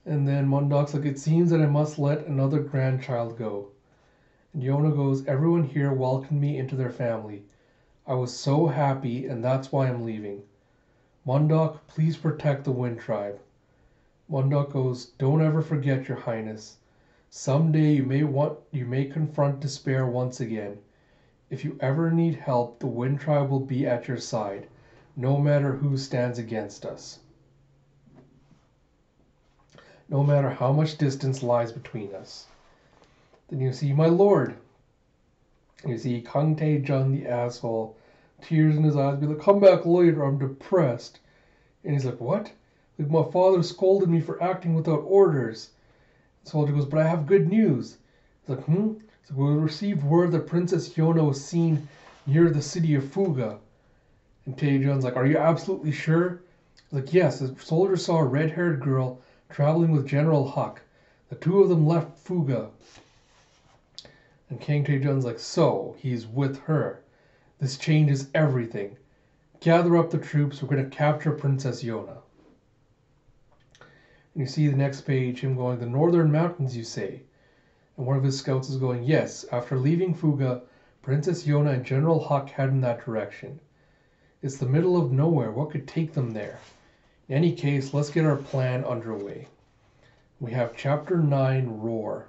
And then Mondok's like, it seems that I must let another grandchild go. And Yona goes, everyone here welcomed me into their family. I was so happy, and that's why I'm leaving. Mondok, please protect the Wind Tribe. Mondok goes, don't ever forget, Your Highness. Someday you may confront despair once again. If you ever need help, the Wind Tribe will be at your side, no matter who stands against us. No matter how much distance lies between us. Then you see my lord. You see Kang Tae-jun, the asshole, tears in his eyes, be like, come back later, I'm depressed. And he's like, what? Like, my father scolded me for acting without orders. The soldier goes, but I have good news. He's like, He's like, we received word that Princess Yona was seen near the city of Fuga. And Tae-jun's like, are you absolutely sure? He's like, yes, the soldier saw a red-haired girl traveling with General Huck. The two of them left Fuga. And King Tae-jun's like, so, he's with her. This changes everything. Gather up the troops, we're going to capture Princess Yona. And you see the next page, him going, the northern mountains, you say? And one of his scouts is going, yes, after leaving Fuga, Princess Yona and General Huck head in that direction. It's the middle of nowhere, what could take them there? In any case, let's get our plan underway. We have Chapter 9, Roar.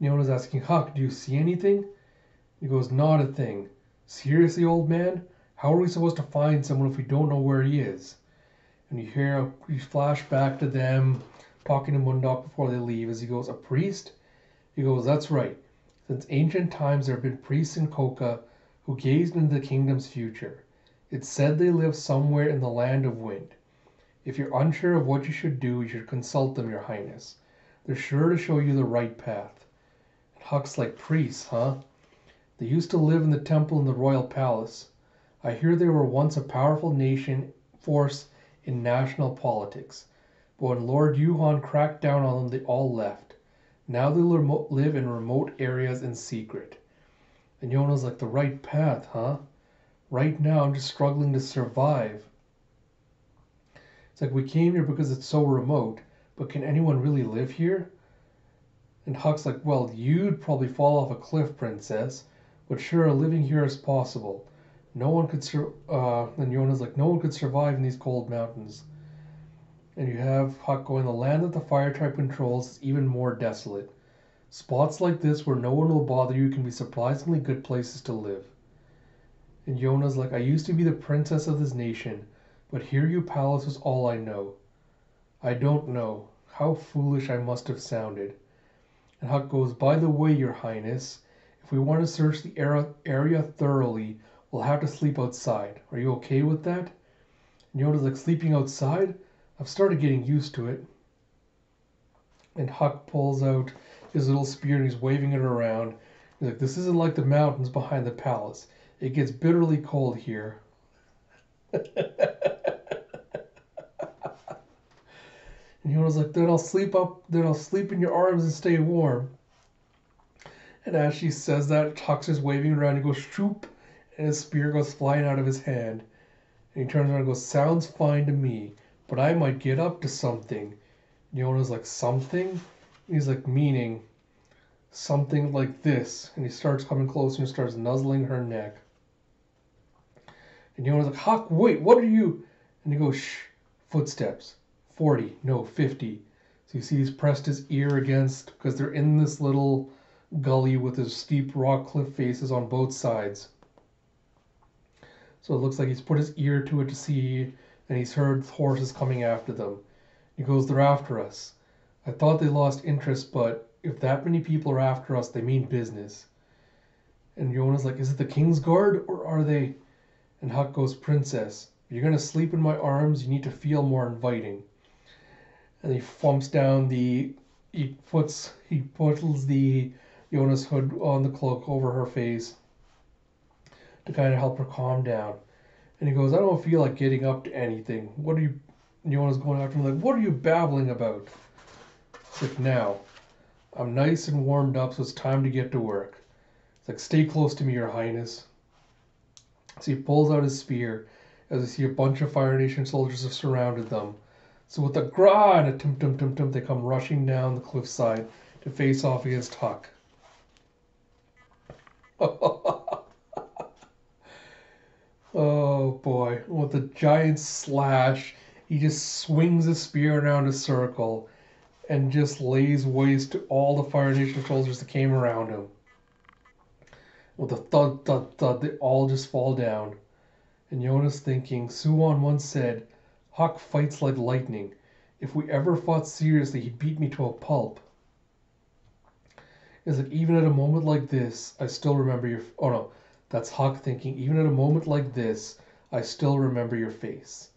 Yona's asking, Huck, do you see anything? He goes, not a thing. Seriously, old man? How are we supposed to find someone if we don't know where he is? And you flash back to them talking to Mondok before they leave as he goes, a priest? He goes, that's right. Since ancient times there have been priests in Koka who gazed into the kingdom's future. It's said they live somewhere in the land of wind. If you're unsure of what you should do, you should consult them, your highness. They're sure to show you the right path. And Huck's like, priests, huh? They used to live in the temple in the royal palace. I hear they were once a powerful nation force in national politics. But when Lord Yuhan cracked down on them, they all left. Now they live in remote areas in secret. And Yona's like, the right path, huh? Right now I'm just struggling to survive. It's like, we came here because it's so remote, but can anyone really live here? And Huck's like, well, you'd probably fall off a cliff, princess, but sure, living here is possible. No one could and Yona's like, no one could survive in these cold mountains. And you have Huck going, the land that the fire tribe controls is even more desolate. Spots like this where no one will bother you can be surprisingly good places to live. And Yona's like, I used to be the princess of this nation, but here you palace is all I know. I don't know. How foolish I must have sounded. And Huck goes, by the way, your highness, if we want to search the area thoroughly, we'll have to sleep outside. Are you okay with that? And Yona's like, sleeping outside? I've started getting used to it. And Huck pulls out his little spear and he's waving it around. He's like, this isn't like the mountains behind the palace. It gets bitterly cold here. And Yona's like, then I'll sleep in your arms and stay warm. And as she says that, Huck's just waving around. He goes, shoop, and his spear goes flying out of his hand. And he turns around and goes, sounds fine to me, but I might get up to something. And Yona's like, something? And he's like, meaning something like this. And he starts coming closer and starts nuzzling her neck. And Yona's like, Huck, wait, what are you? And he goes, shh, footsteps. 40, no, 50. So you see he's pressed his ear against, because they're in this little gully with his steep rock cliff faces on both sides. So it looks like he's put his ear to it to see, and he's heard horses coming after them. He goes, they're after us. I thought they lost interest, but if that many people are after us, they mean business. And Yona's like, is it the King's Guard, or are they? And Huck goes, princess, if you're going to sleep in my arms, you need to feel more inviting. And he thumps down he puts the Yona's hood on the cloak over her face to kind of help her calm down. And he goes, I don't feel like getting up to anything. What are you? Yona's going after him like, what are you babbling about? It's like, now, I'm nice and warmed up, so it's time to get to work. It's like, stay close to me, your highness. So he pulls out his spear as we see a bunch of Fire Nation soldiers have surrounded them. So with a gra and a tum-tum-tum-tum, they come rushing down the cliffside to face off against Huck. Oh boy, with a giant slash, he just swings his spear around a circle and just lays waste to all the Fire Nation soldiers that came around him. With a thud, thud, thud, they all just fall down. And Yona's thinking, Su Woon once said, Huck fights like lightning. If we ever fought seriously, he'd beat me to a pulp. It's like, even at a moment like this, I still remember your... Oh no, that's Huck thinking, even at a moment like this, I still remember your face.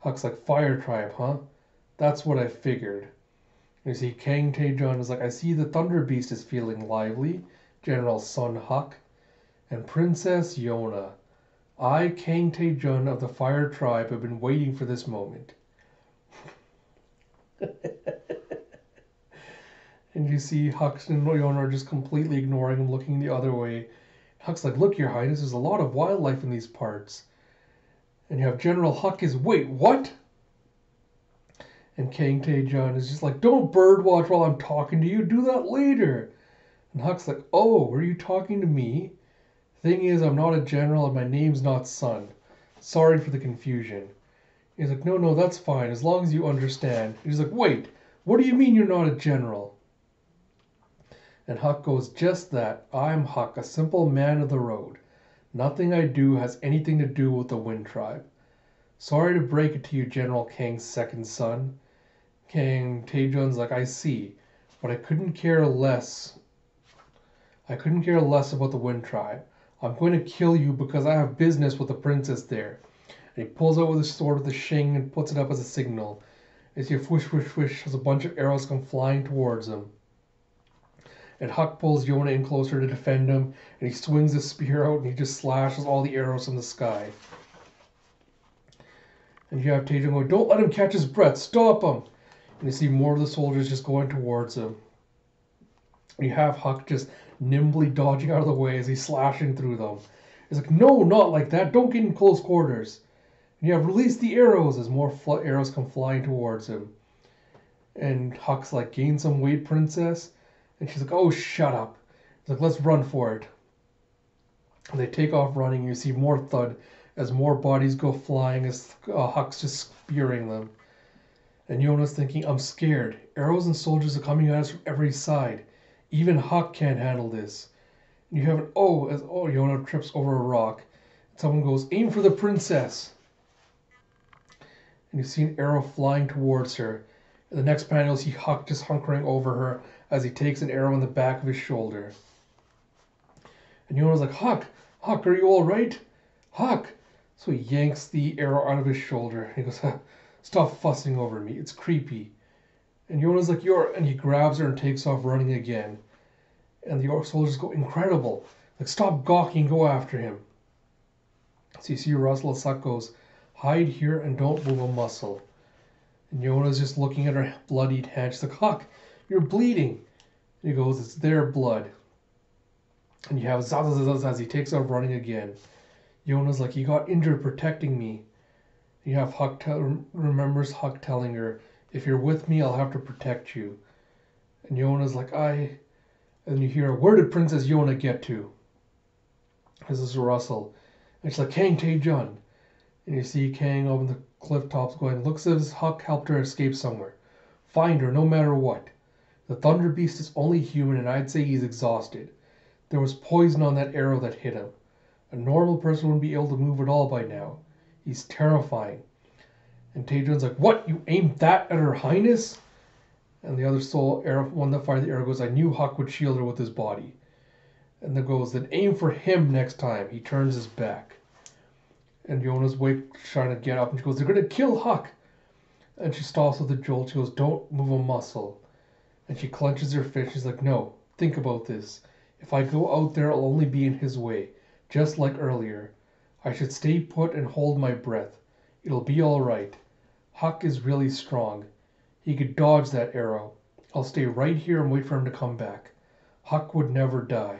Huck's like, Fire Tribe, huh? That's what I figured. And you see Kang Taejun is like, I see the Thunder Beast is feeling lively, General Sun Huck. And Princess Yona. I, Kang Taejun of the Fire Tribe, have been waiting for this moment. And you see Huck and Yona are just completely ignoring him, looking the other way. Huck's like, look, your highness, there's a lot of wildlife in these parts. And you have General Huck is, wait, what? And Kang Taejun is just like, don't birdwatch while I'm talking to you, do that later. And Huck's like, oh, were you talking to me? Thing is, I'm not a general and my name's not Sun. Sorry for the confusion. He's like, no, that's fine, as long as you understand. He's like, wait, what do you mean you're not a general? And Huck goes, just that. I'm Huck, a simple man of the road. Nothing I do has anything to do with the Wind Tribe. Sorry to break it to you, General Kang's second son. Kang Taejun's like, I see, but I couldn't care less. I couldn't care less about the Wind Tribe. I'm going to kill you because I have business with the princess there. And he pulls out with his sword with the shing and puts it up as a signal. As you whoosh, whoosh, whoosh, as a bunch of arrows come flying towards him. And Huck pulls Yona in closer to defend him, and he swings his spear out and he just slashes all the arrows from the sky. And you have Taejong going, don't let him catch his breath, stop him! And you see more of the soldiers just going towards him. And you have Huck just nimbly dodging out of the way as he's slashing through them. He's like, no, not like that, don't get in close quarters. And you have released the arrows as more arrows come flying towards him. And Huck's like, gain some weight, princess. And she's like, oh, shut up. He's like, let's run for it. And they take off running. You see more thud as more bodies go flying as Huck's just spearing them. And Yona's thinking, I'm scared. Arrows and soldiers are coming at us from every side. Even Huck can't handle this. And you have an as Yona trips over a rock. And someone goes, aim for the princess. And you see an arrow flying towards her. In the next panel, you see Huck just hunkering over her as he takes an arrow in the back of his shoulder. And Yona's like, Huck, are you all right? Huck! So he yanks the arrow out of his shoulder. And he goes, stop fussing over me. It's creepy. And Yona's like, and he grabs her and takes off running again. And the soldiers go, incredible. Like, stop gawking, go after him. So you see Russell Suck goes, hide here and don't move a muscle. And Yona's just looking at her bloodied hand. She's like, Huck, you're bleeding. And he goes, it's their blood. And you have Zaz as he takes off running again. Yona's like, you got injured protecting me. You have Huck remembers Huck telling her, if you're with me, I'll have to protect you. And Yona's like, and you hear, where did Princess Yona get to? This is Russell. And she's like, Kang Tae-jun. And you see Kang over the cliff tops going, looks as if Huck helped her escape somewhere. Find her no matter what. The Thunder Beast is only human and I'd say he's exhausted. There was poison on that arrow that hit him. A normal person wouldn't be able to move at all by now. He's terrifying. And Taejun's like, what? You aimed that at Her Highness? And the other one that fired the arrow goes, I knew Huck would shield her with his body. And then goes, then aim for him next time. He turns his back. And Yona's trying to get up, and she goes, they're going to kill Huck. And she stops with a jolt. She goes, don't move a muscle. And she clenches her fist. She's like, no, think about this. If I go out there, I'll only be in his way, just like earlier. I should stay put and hold my breath. It'll be all right. Huck is really strong. He could dodge that arrow. I'll stay right here and wait for him to come back. Huck would never die.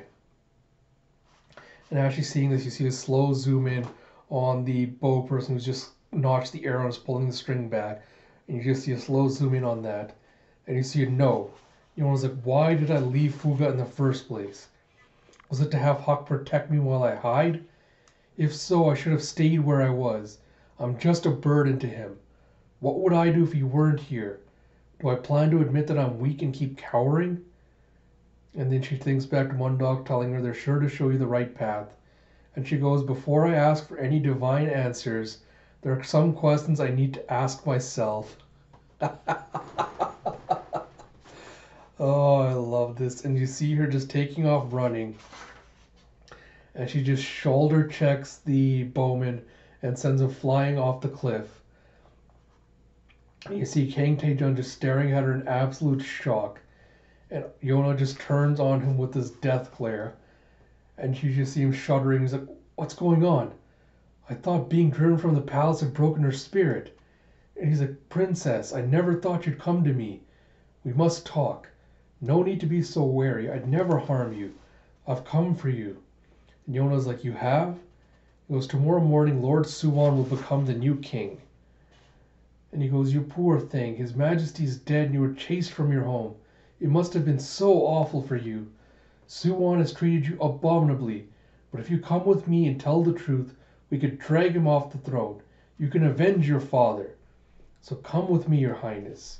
And as she's seeing this, you see a slow zoom in on the bow person who's just notched the arrow and is pulling the string back. And you just see a slow zoom in on that. And you see a no. Yona's like, why did I leave Fuga in the first place? Was it to have Huck protect me while I hide? If so, I should have stayed where I was. I'm just a burden to him. What would I do if he weren't here? Do I plan to admit that I'm weak and keep cowering? And then she thinks back to Mundok telling her they're sure to show you the right path. And she goes, before I ask for any divine answers, there are some questions I need to ask myself. Oh, I love this. And you see her just taking off running. And she just shoulder checks the bowman and sends him flying off the cliff. And you see Kang Tae-jun just staring at her in absolute shock. And Yona just turns on him with this death glare. And you just see him shuddering. He's like, what's going on? I thought being driven from the palace had broken her spirit. And he's like, Princess, I never thought you'd come to me. We must talk. No need to be so wary. I'd never harm you. I've come for you. And Yona's like, you have? He goes, tomorrow morning Lord Su Woon will become the new king. And he goes, you poor thing. His Majesty's dead and you were chased from your home. It must have been so awful for you. Su Woon has treated you abominably. But if you come with me and tell the truth, we could drag him off the throne. You can avenge your father. So come with me, your highness.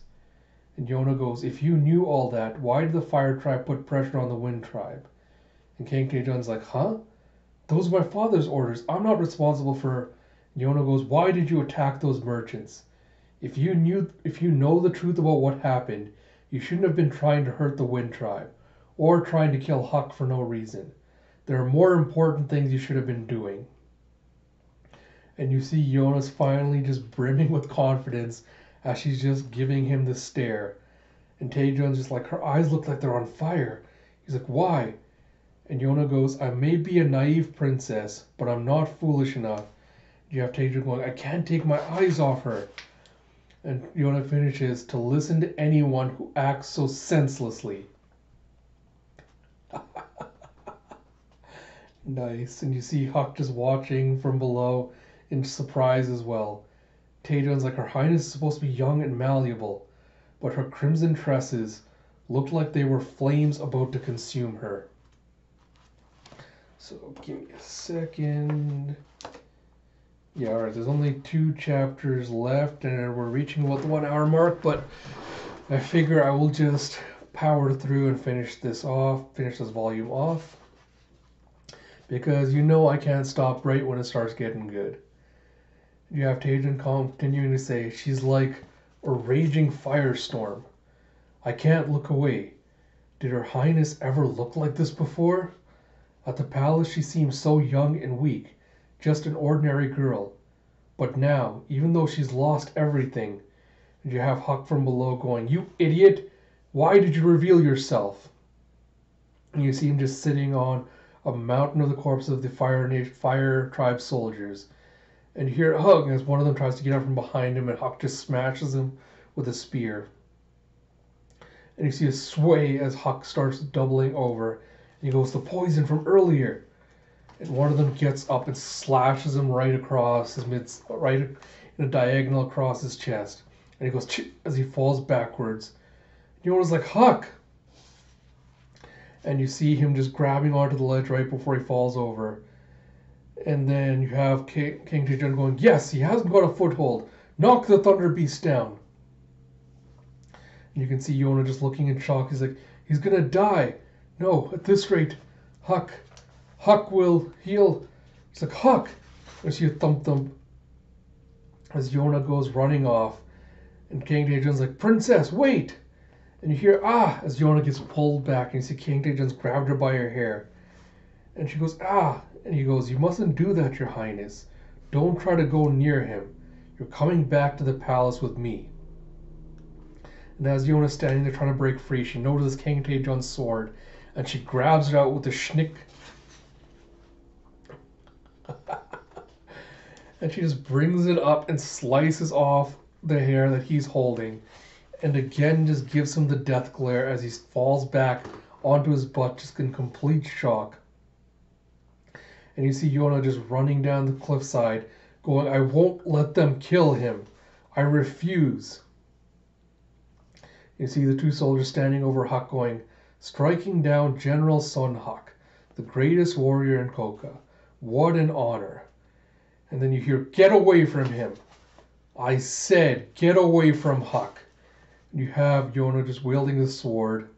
And Yona goes, if you knew all that, why did the fire tribe put pressure on the wind tribe? And Kang Tae-jun's like, huh? Those are my father's orders. I'm not responsible for... Yona goes, why did you attack those merchants? If you know the truth about what happened, you shouldn't have been trying to hurt the wind tribe. or trying to kill Huck for no reason. There are more important things you should have been doing. And you see Yona's finally just brimming with confidence as she's just giving him the stare. And Taejeon's just like, her eyes look like they're on fire. He's like, why? And Yona goes, I may be a naive princess, but I'm not foolish enough. You have Taejeon going, I can't take my eyes off her. And Yona finishes, to listen to anyone who acts so senselessly. Nice. And you see Huck just watching from below in surprise as well. Taejeon's like, Her Highness is supposed to be young and malleable, but her crimson tresses looked like they were flames about to consume her. So give me a second. Yeah, alright, there's only 2 chapters left and we're reaching about the 1 hour mark, but I figure I will just power through and finish this volume off. Because you know I can't stop right when it starts getting good. You have Taejeon continuing to say, she's like a raging firestorm. I can't look away. Did Her Highness ever look like this before? At the palace she seemed so young and weak, just an ordinary girl. But now, even though she's lost everything, you have Huck from below going, You idiot! Why did you reveal yourself? And you see him just sitting on a mountain of the corpses of the fire tribe soldiers. And you hear Huck as one of them tries to get out from behind him, and Huck just smashes him with a spear. And you see a sway as Huck starts doubling over. And he goes, the poison from earlier. And one of them gets up and slashes him right across his right in a diagonal across his chest. And he goes as he falls backwards. And Yona's like, Huck! And you see him just grabbing onto the ledge right before he falls over. And then you have King Taejeon going, yes, he hasn't got a foothold. Knock the Thunder Beast down. And you can see Yona just looking in shock. He's like, he's gonna die. No, at this rate, Huck will heal. He's like, Huck! I see a thump as Yona goes running off. And King Taejeon's like, Princess, wait! And you hear, as Yona gets pulled back. And you see King Taejeon's grabbed her by her hair. And she goes, And he goes, you mustn't do that, Your Highness. Don't try to go near him. You're coming back to the palace with me. And as Yona's standing there trying to break free, she notices King Taejeon's sword. And she grabs it out with a schnick. And she just brings it up and slices off the hair that he's holding. And again just gives him the death glare as he falls back onto his butt, just in complete shock. And you see Yona just running down the cliffside, going, I won't let them kill him. I refuse. You see the 2 soldiers standing over Huck going, striking down General Sun Huck, the greatest warrior in Koka. What an honor. And then you hear, get away from him. I said, get away from Huck. You have Yona just wielding the sword.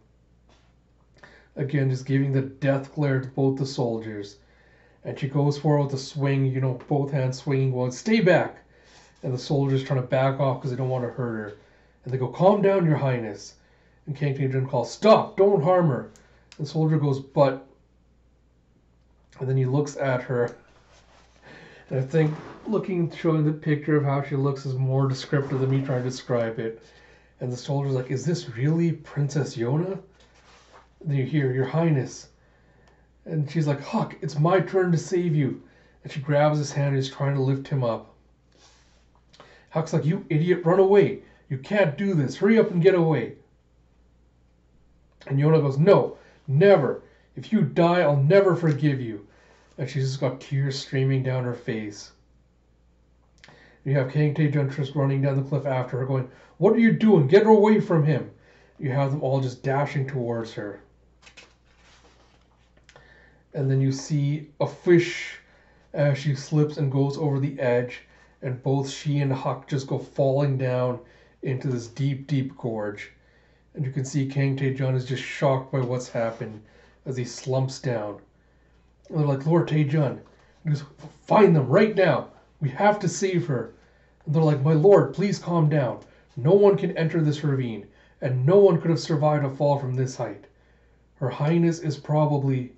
Again, just giving the death glare to both the soldiers. And she goes forward with a swing, both hands swinging, going, stay back. And the soldiers trying to back off because they don't want to hurt her. And they go, calm down, Your Highness. And King Taejeon calls, stop, don't harm her. And the soldier goes, but. And then he looks at her. And I think showing the picture of how she looks is more descriptive than me trying to describe it. And the soldier's like, is this really Princess Yona? And then you hear, Your Highness. And she's like, Huck, it's my turn to save you. And she grabs his hand and is trying to lift him up. Huck's like, you idiot, run away. You can't do this. Hurry up and get away. And Yona goes, no, never. If you die, I'll never forgive you. And she's just got tears streaming down her face. You have King Taejeon just running down the cliff after her going, what are you doing? Get away from him. You have them all just dashing towards her. And then you see a fish as she slips and goes over the edge. And both she and Huck just go falling down into this deep, deep gorge. And you can see King Taejeon is just shocked by what's happened as he slumps down. And they're like, Lord Taejeon, he goes, find them right now. We have to save her. And they're like, my lord, please calm down. No one can enter this ravine, and no one could have survived a fall from this height. Her Highness is probably...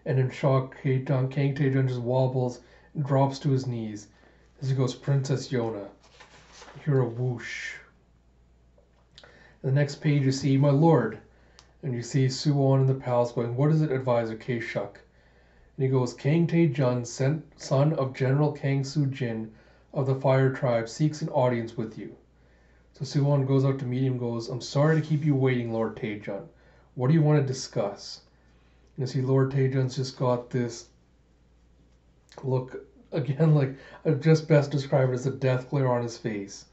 And in shock, Kang Tae-jun just wobbles and drops to his knees. As he goes, Princess Yona. You hear a whoosh. The next page you see, my lord. And you see Su Woon in the palace going, what is it, Advisor K-Shuk? And he goes, Kang Tae-jun, son of General Kang Soo-jin of the Fire Tribe, seeks an audience with you. So Su Woon goes out to meet him and goes, I'm sorry to keep you waiting, Lord Tae-jun. What do you want to discuss? And you see Lord Tae-jun's just got this look, again, like, I'd just best describe it as a death glare on his face.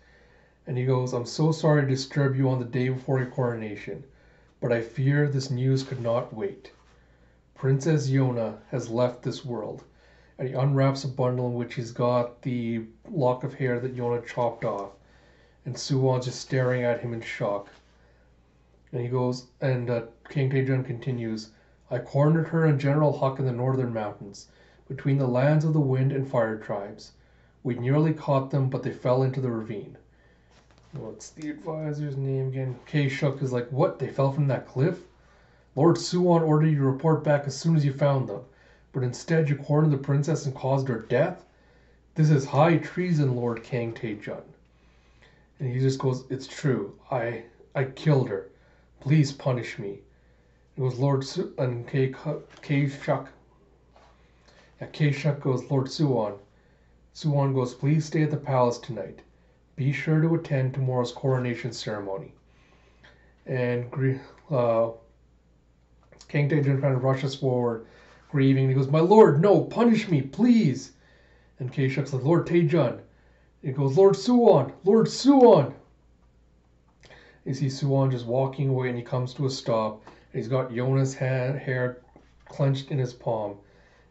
And he goes, I'm so sorry to disturb you on the day before your coronation, but I fear this news could not wait. Princess Yona has left this world. And he unwraps a bundle in which he's got the lock of hair that Yona chopped off. And Su Woon's just staring at him in shock. And he goes, and Kang Tae-jun continues, I cornered her and General Huck in the northern mountains, between the lands of the wind and fire tribes. We nearly caught them, but they fell into the ravine. What's the advisor's name again? K-Shuk is like, what? They fell from that cliff? Lord Su Woon ordered you to report back as soon as you found them, but instead you cornered the princess and caused her death? This is high treason, Lord Kang Tae-jun. And he just goes, it's true. I killed her. Please punish me. It goes, Lord Su... And K-Shuk... Yeah, K-Shuk goes, Lord Su Woon. Su Woon goes, please stay at the palace tonight. Be sure to attend tomorrow's coronation ceremony. And Kang Tae-jun kind of rushes forward, grieving. He goes, my lord, no, punish me, please. And K-Shuk's like, Lord Tae-jun. He goes, Lord Su Woon, Lord Su Woon. You see Su Woon just walking away, and he comes to a stop. And he's got Yona's hair clenched in his palm.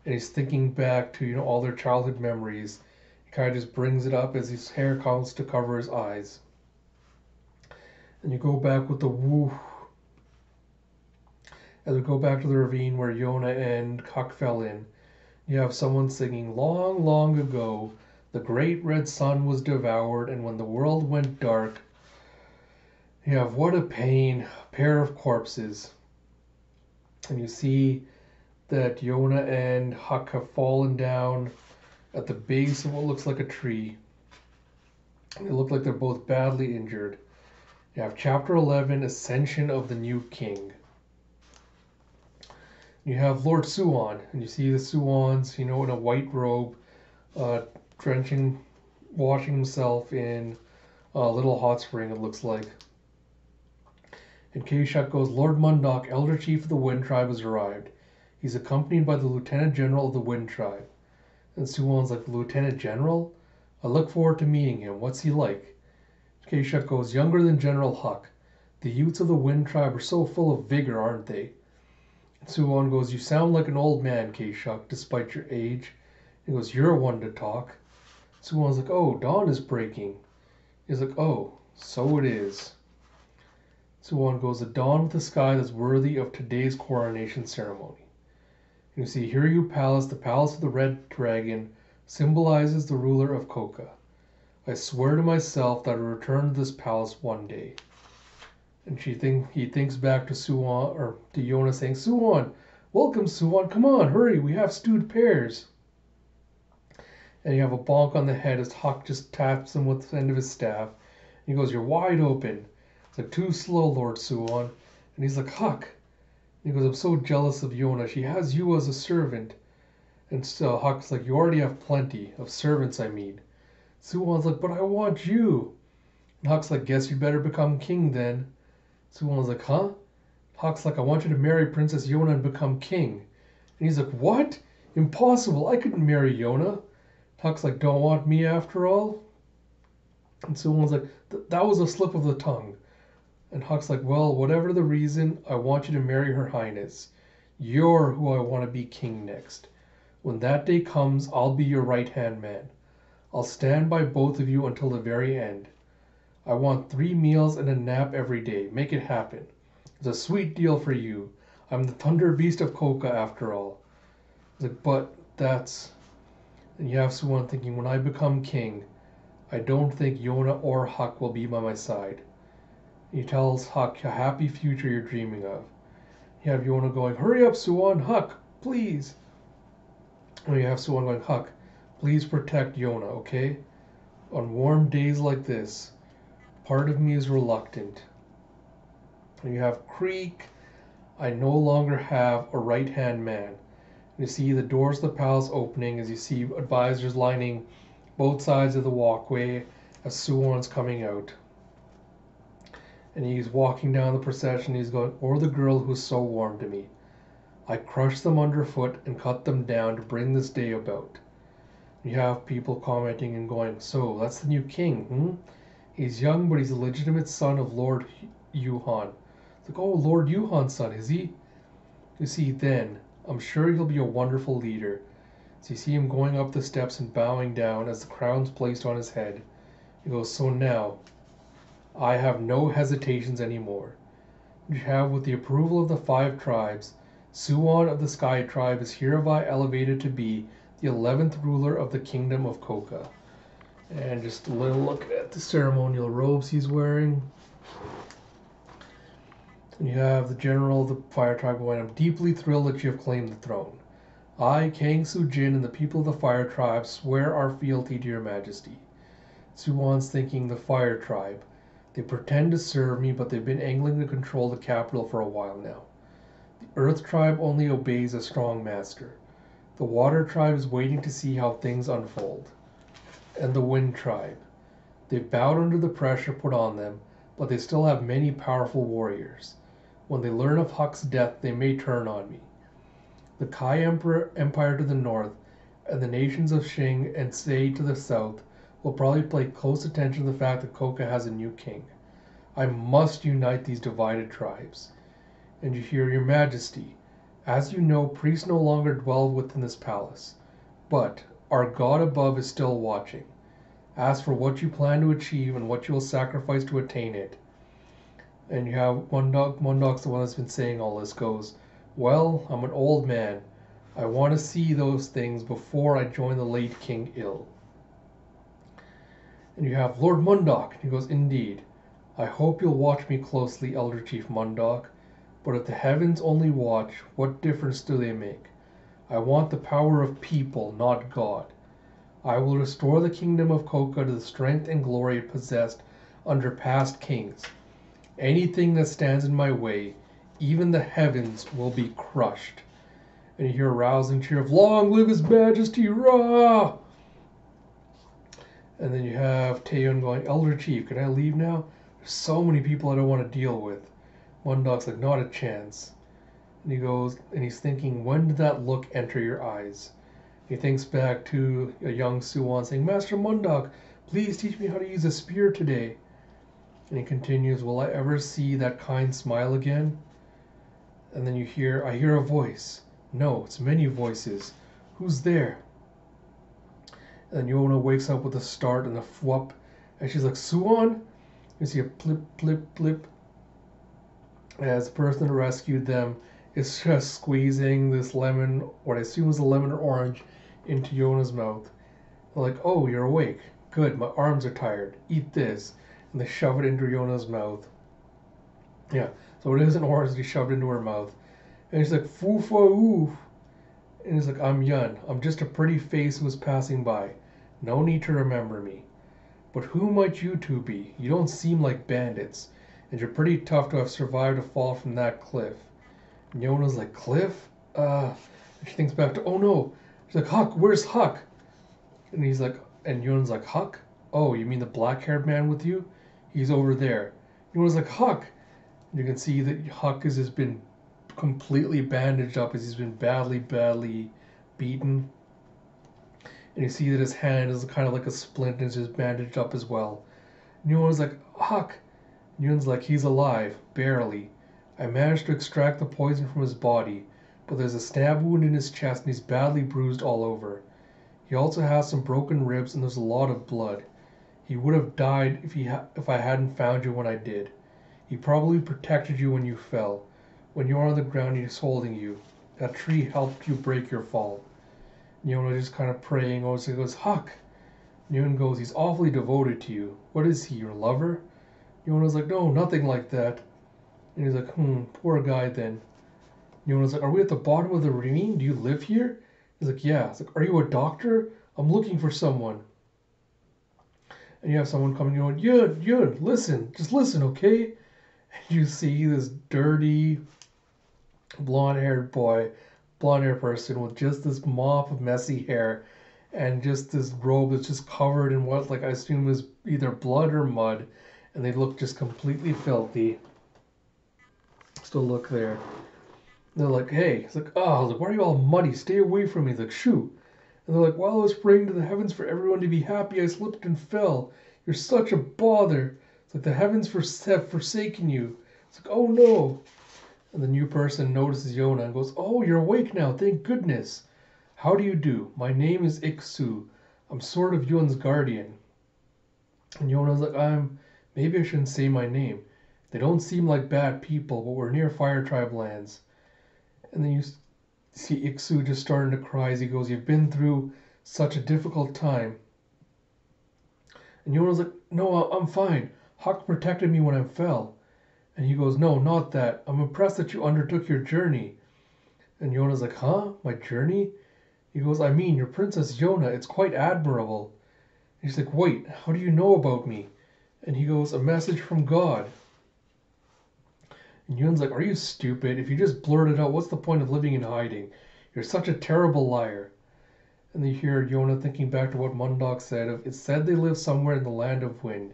And he's thinking back to, all their childhood memories. Kind of just brings it up as his hair comes to cover his eyes. And you go back with the woo. As we go back to the ravine where Yona and Huck fell in, you have someone singing, long, long ago, the great red sun was devoured, and when the world went dark, you have what a pain, a pair of corpses. And you see that Yona and Huck have fallen down at the base of what looks like a tree. They look like they're both badly injured. You have Chapter 11, Ascension of the New King. You have Lord Su Woon, and you see the Su Woons, in a white robe, washing himself in a little hot spring, it looks like. And K-Shuk goes, Lord Mundok, Elder Chief of the Wind Tribe, has arrived. He's accompanied by the Lieutenant General of the Wind Tribe. And Su Woon's like, Lieutenant General? I look forward to meeting him. What's he like? K-Shuk goes, younger than General Huck. The youths of the Wind Tribe are so full of vigor, aren't they? And Su Woon goes, you sound like an old man, K-Shuk, despite your age. He goes, you're one to talk. Su Woon's like, oh, dawn is breaking. He's like, oh, so it is. Su Woon goes, a dawn with a sky that's worthy of today's coronation ceremony. You see, Hiryu Palace, the Palace of the Red Dragon, symbolizes the ruler of Koka. I swear to myself that I will return to this palace one day. And he thinks back to Su Woon, or to Yona, saying, Su Woon, welcome Su Woon, come on, hurry, we have stewed pears. And you have a bonk on the head as Huck just taps him with the end of his staff. And he goes, you're wide open. It's like, too slow, Lord Su Woon. And he's like, Huck. He goes, I'm so jealous of Yona. She has you as a servant. And so Huck's like, you already have plenty of servants, I mean. Su Woon's like, but I want you. And Huck's like, guess you better become king then. Su Woon's like, huh? Huck's like, I want you to marry Princess Yona and become king. And he's like, what? Impossible. I couldn't marry Yona. Huck's like, don't want me after all? And Su Woon's like, that was a slip of the tongue. And Huck's like, well, whatever the reason, I want you to marry Her Highness. You're who I want to be king next. When that day comes, I'll be your right-hand man. I'll stand by both of you until the very end. I want 3 meals and a nap every day. Make it happen. It's a sweet deal for you. I'm the Thunder Beast of Koka, after all. He's like, but that's... And you have Su Woon thinking, when I become king, I don't think Yona or Huck will be by my side. He tells Huck a happy future you're dreaming of. You have Yona going, hurry up, Su Woon, Huck, please. And you have Su Woon going, Huck, please protect Yona, okay? On warm days like this, part of me is reluctant. And you have Creek, I no longer have a right-hand man. You see the doors of the palace opening as you see advisors lining both sides of the walkway as Su Woon's coming out. And he's walking down the procession. He's going, or the girl who's so warm to me. I crushed them underfoot and cut them down to bring this day about. You have people commenting and going, so that's the new king, hmm? He's young, but he's a legitimate son of Lord Yuhan. It's like, oh, Lord Yuhan's son, is he? You see, then, I'm sure he'll be a wonderful leader. So you see him going up the steps and bowing down as the crown's placed on his head. He goes, so now, I have no hesitations anymore. You have, with the approval of the 5 tribes, Su Woon of the Sky Tribe is hereby elevated to be the 11th ruler of the Kingdom of Koka. And just a little look at the ceremonial robes he's wearing. And you have the general of the Fire Tribe going, I'm deeply thrilled that you have claimed the throne. I, Kang Soo-jin, and the people of the Fire Tribe swear our fealty to your majesty. Su Woon's thinking, the Fire Tribe. They pretend to serve me, but they've been angling to control the capital for a while now. The Earth Tribe only obeys a strong master. The Water Tribe is waiting to see how things unfold. And the Wind Tribe. They've bowed under the pressure put on them, but they still have many powerful warriors. When they learn of Huck's death, they may turn on me. The Kai Empire to the north, and the nations of Xing and Sei to the south, will probably pay close attention to the fact that Koka has a new king. I must unite these divided tribes. And you hear, your majesty, as you know, priests no longer dwell within this palace, but our God above is still watching. As for what you plan to achieve and what you will sacrifice to attain it. And you have Mundok's the one that's been saying all this, goes, well, I'm an old man. I want to see those things before I join the late King Il. And you have Lord Mundok. He goes, indeed. I hope you'll watch me closely, Elder Chief Mundok. But if the heavens only watch, what difference do they make? I want the power of people, not God. I will restore the kingdom of Koka to the strength and glory it possessed under past kings. Anything that stands in my way, even the heavens, will be crushed. And you hear a rousing cheer of, long live his majesty, rah! And then you have Taeyeon going, Elder Chief, can I leave now? There's so many people I don't want to deal with. Mundok's like, not a chance. And he goes, and he's thinking, when did that look enter your eyes? He thinks back to a young Su Woon saying, Master Mundok, please teach me how to use a spear today. And he continues, will I ever see that kind smile again? And then I hear a voice. No, it's many voices. Who's there? And Yona wakes up with a start and a fwup. And she's like, Su Woon? You see a plip, plip, plip. As the person who rescued them is just squeezing this lemon, what I assume is a lemon or orange, into Yona's mouth. They're like, oh, you're awake. Good, my arms are tired. Eat this. And they shove it into Yona's mouth. Yeah, so it is an orange they shoved into her mouth. And she's like, foo fa oof. And he's like, I'm Yun. I'm just a pretty face who was passing by. No need to remember me. But who might you two be? You don't seem like bandits. And you're pretty tough to have survived a fall from that cliff. And Yona's like, cliff? She thinks back to, oh no. She's like, Huck, where's Huck? And he's like, and Yona's like, Huck? Oh, you mean the black-haired man with you? He's over there. Yona's like, Huck. And you can see that Huck has just been completely bandaged up as he's been badly beaten. And you see that his hand is kind of like a splint and is just bandaged up as well. And Yona's like, Huck. And Yun's like, he's alive, barely. I managed to extract the poison from his body, but there's a stab wound in his chest and he's badly bruised all over. He also has some broken ribs and there's a lot of blood. He would have died if I hadn't found you when I did. He probably protected you when you fell. When you were on the ground, he's holding you. That tree helped you break your fall. Yona just kind of praying. He goes, Huck. Yuna goes, he's awfully devoted to you. What is he, your lover? Yona's like, no, nothing like that. And he's like, poor guy then. Yona's like, are we at the bottom of the ravine? Do you live here? He's like, yeah. It's like, are you a doctor? I'm looking for someone. And you have someone coming going, Yun, listen, just listen, okay? And you see this dirty, blonde-haired person with just this mop of messy hair and just this robe that's just covered in what, like, I assume is either blood or mud, and they look just completely filthy. Still look there. They're like, hey. It's like, oh, like, why are you all muddy? Stay away from me. It's like, shoot. And they're like, while I was praying to the heavens for everyone to be happy, I slipped and fell. You're such a bother. It's like the heavens have forsaken you. It's like, oh no. And the new person notices Yona and goes, oh, you're awake now. Thank goodness. How do you do? My name is Su. I'm sort of Yun's guardian. And Yona's like, maybe I shouldn't say my name. They don't seem like bad people, but we're near Fire Tribe lands. And then you see Iksu just starting to cry as he goes, you've been through such a difficult time. And Yona's like, no, I'm fine. Huck protected me when I fell. And he goes, no, not that. I'm impressed that you undertook your journey. And Yona's like, huh? My journey? He goes, I mean, your Princess Yona, it's quite admirable. And he's like, wait, how do you know about me? And he goes, a message from God. And Yun's like, are you stupid? If you just blurt it out, what's the point of living in hiding? You're such a terrible liar. And you hear Yona thinking back to what Mundok said of, it said they live somewhere in the land of wind.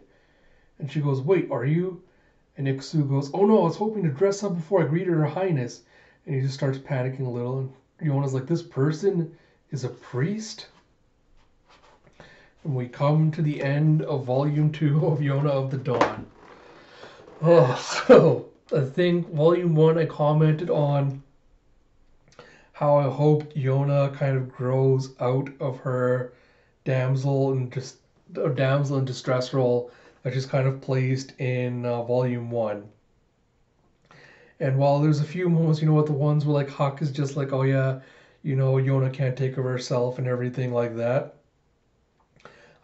And she goes, wait, are you? And Iksu goes, oh no, I was hoping to dress up before I greeted her highness. And he just starts panicking a little. And Yona's like, this person is a priest? And we come to the end of Volume 2 of Yona of the Dawn. Oh, so I think Volume 1 I commented on how I hoped Yona kind of grows out of her damsel in distress role that she's kind of placed in Volume 1. And while there's a few moments, what the ones where like Huck is just like, oh yeah, Yona can't take care of herself and everything like that.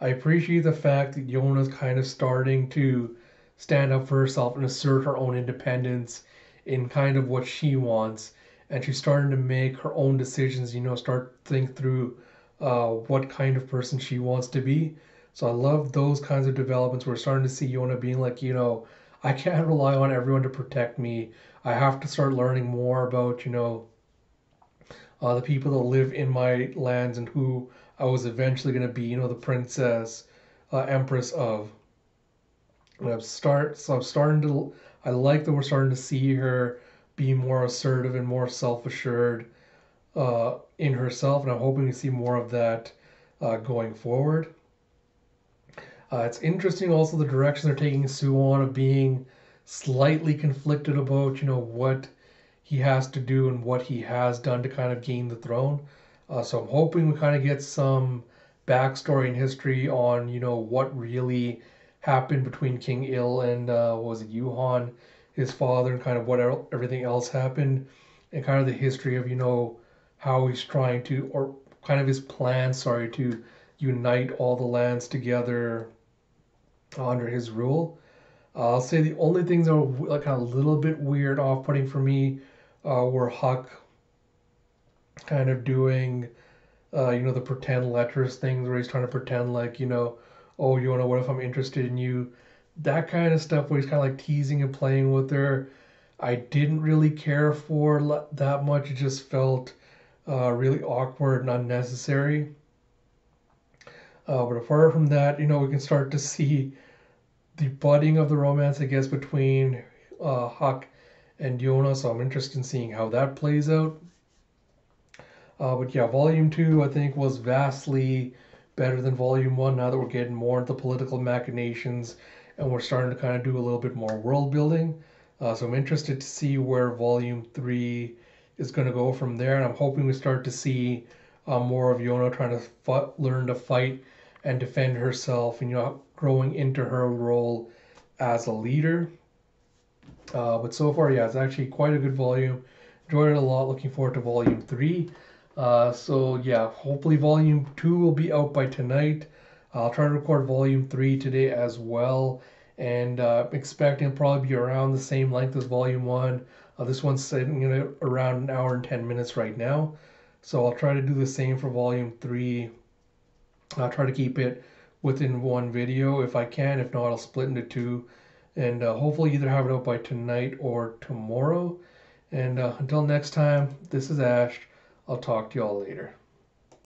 I appreciate the fact that Yona's kind of starting to stand up for herself and assert her own independence in kind of what she wants. And she's starting to make her own decisions, start to think through what kind of person she wants to be. So I love those kinds of developments. We're starting to see Yona being like, I can't rely on everyone to protect me. I have to start learning more about, the people that live in my lands and who I was eventually going to be, the princess, empress of. And I'm starting to, I like that we're starting to see her be more assertive and more self-assured in herself, and I'm hoping to see more of that going forward. It's interesting also the direction they're taking Su Woon of being slightly conflicted about, what he has to do and what he has done to kind of gain the throne. So I'm hoping we kind of get some backstory and history on, what really happened between King Il and was it Yuhan, his father, and kind of what everything else happened, and kind of the history of, how he's trying to, or kind of his plan, to unite all the lands together under his rule. I'll say the only things that were like a little bit weird, off-putting for me, were Huck kind of doing, the pretend letters things where he's trying to pretend like, oh, what if I'm interested in you? That kind of stuff where he's kind of like teasing and playing with her. I didn't really care for that much. It just felt really awkward and unnecessary. But apart from that, we can start to see the budding of the romance, I guess, between Huck and Yona. So I'm interested in seeing how that plays out. But yeah, Volume 2, I think, was vastly better than Volume 1 now that we're getting more into political machinations and we're starting to kind of do a little bit more world building. So I'm interested to see where Volume 3 is going to go from there. And I'm hoping we start to see more of Yona trying to learn to fight and defend herself and, growing into her role as a leader. But so far, yeah, it's actually quite a good volume. Enjoyed it a lot. Looking forward to Volume 3. So yeah, hopefully Volume 2 will be out by tonight. I'll try to record Volume 3 today as well, and expecting it'll probably be around the same length as Volume 1. This one's sitting at around an hour and 10 minutes right now. So I'll try to do the same for volume 3. I'll try to keep it within one video if I can. If not, I'll split into two, and hopefully either have it out by tonight or tomorrow. And until next time, this is Ash. I'll talk to y'all later.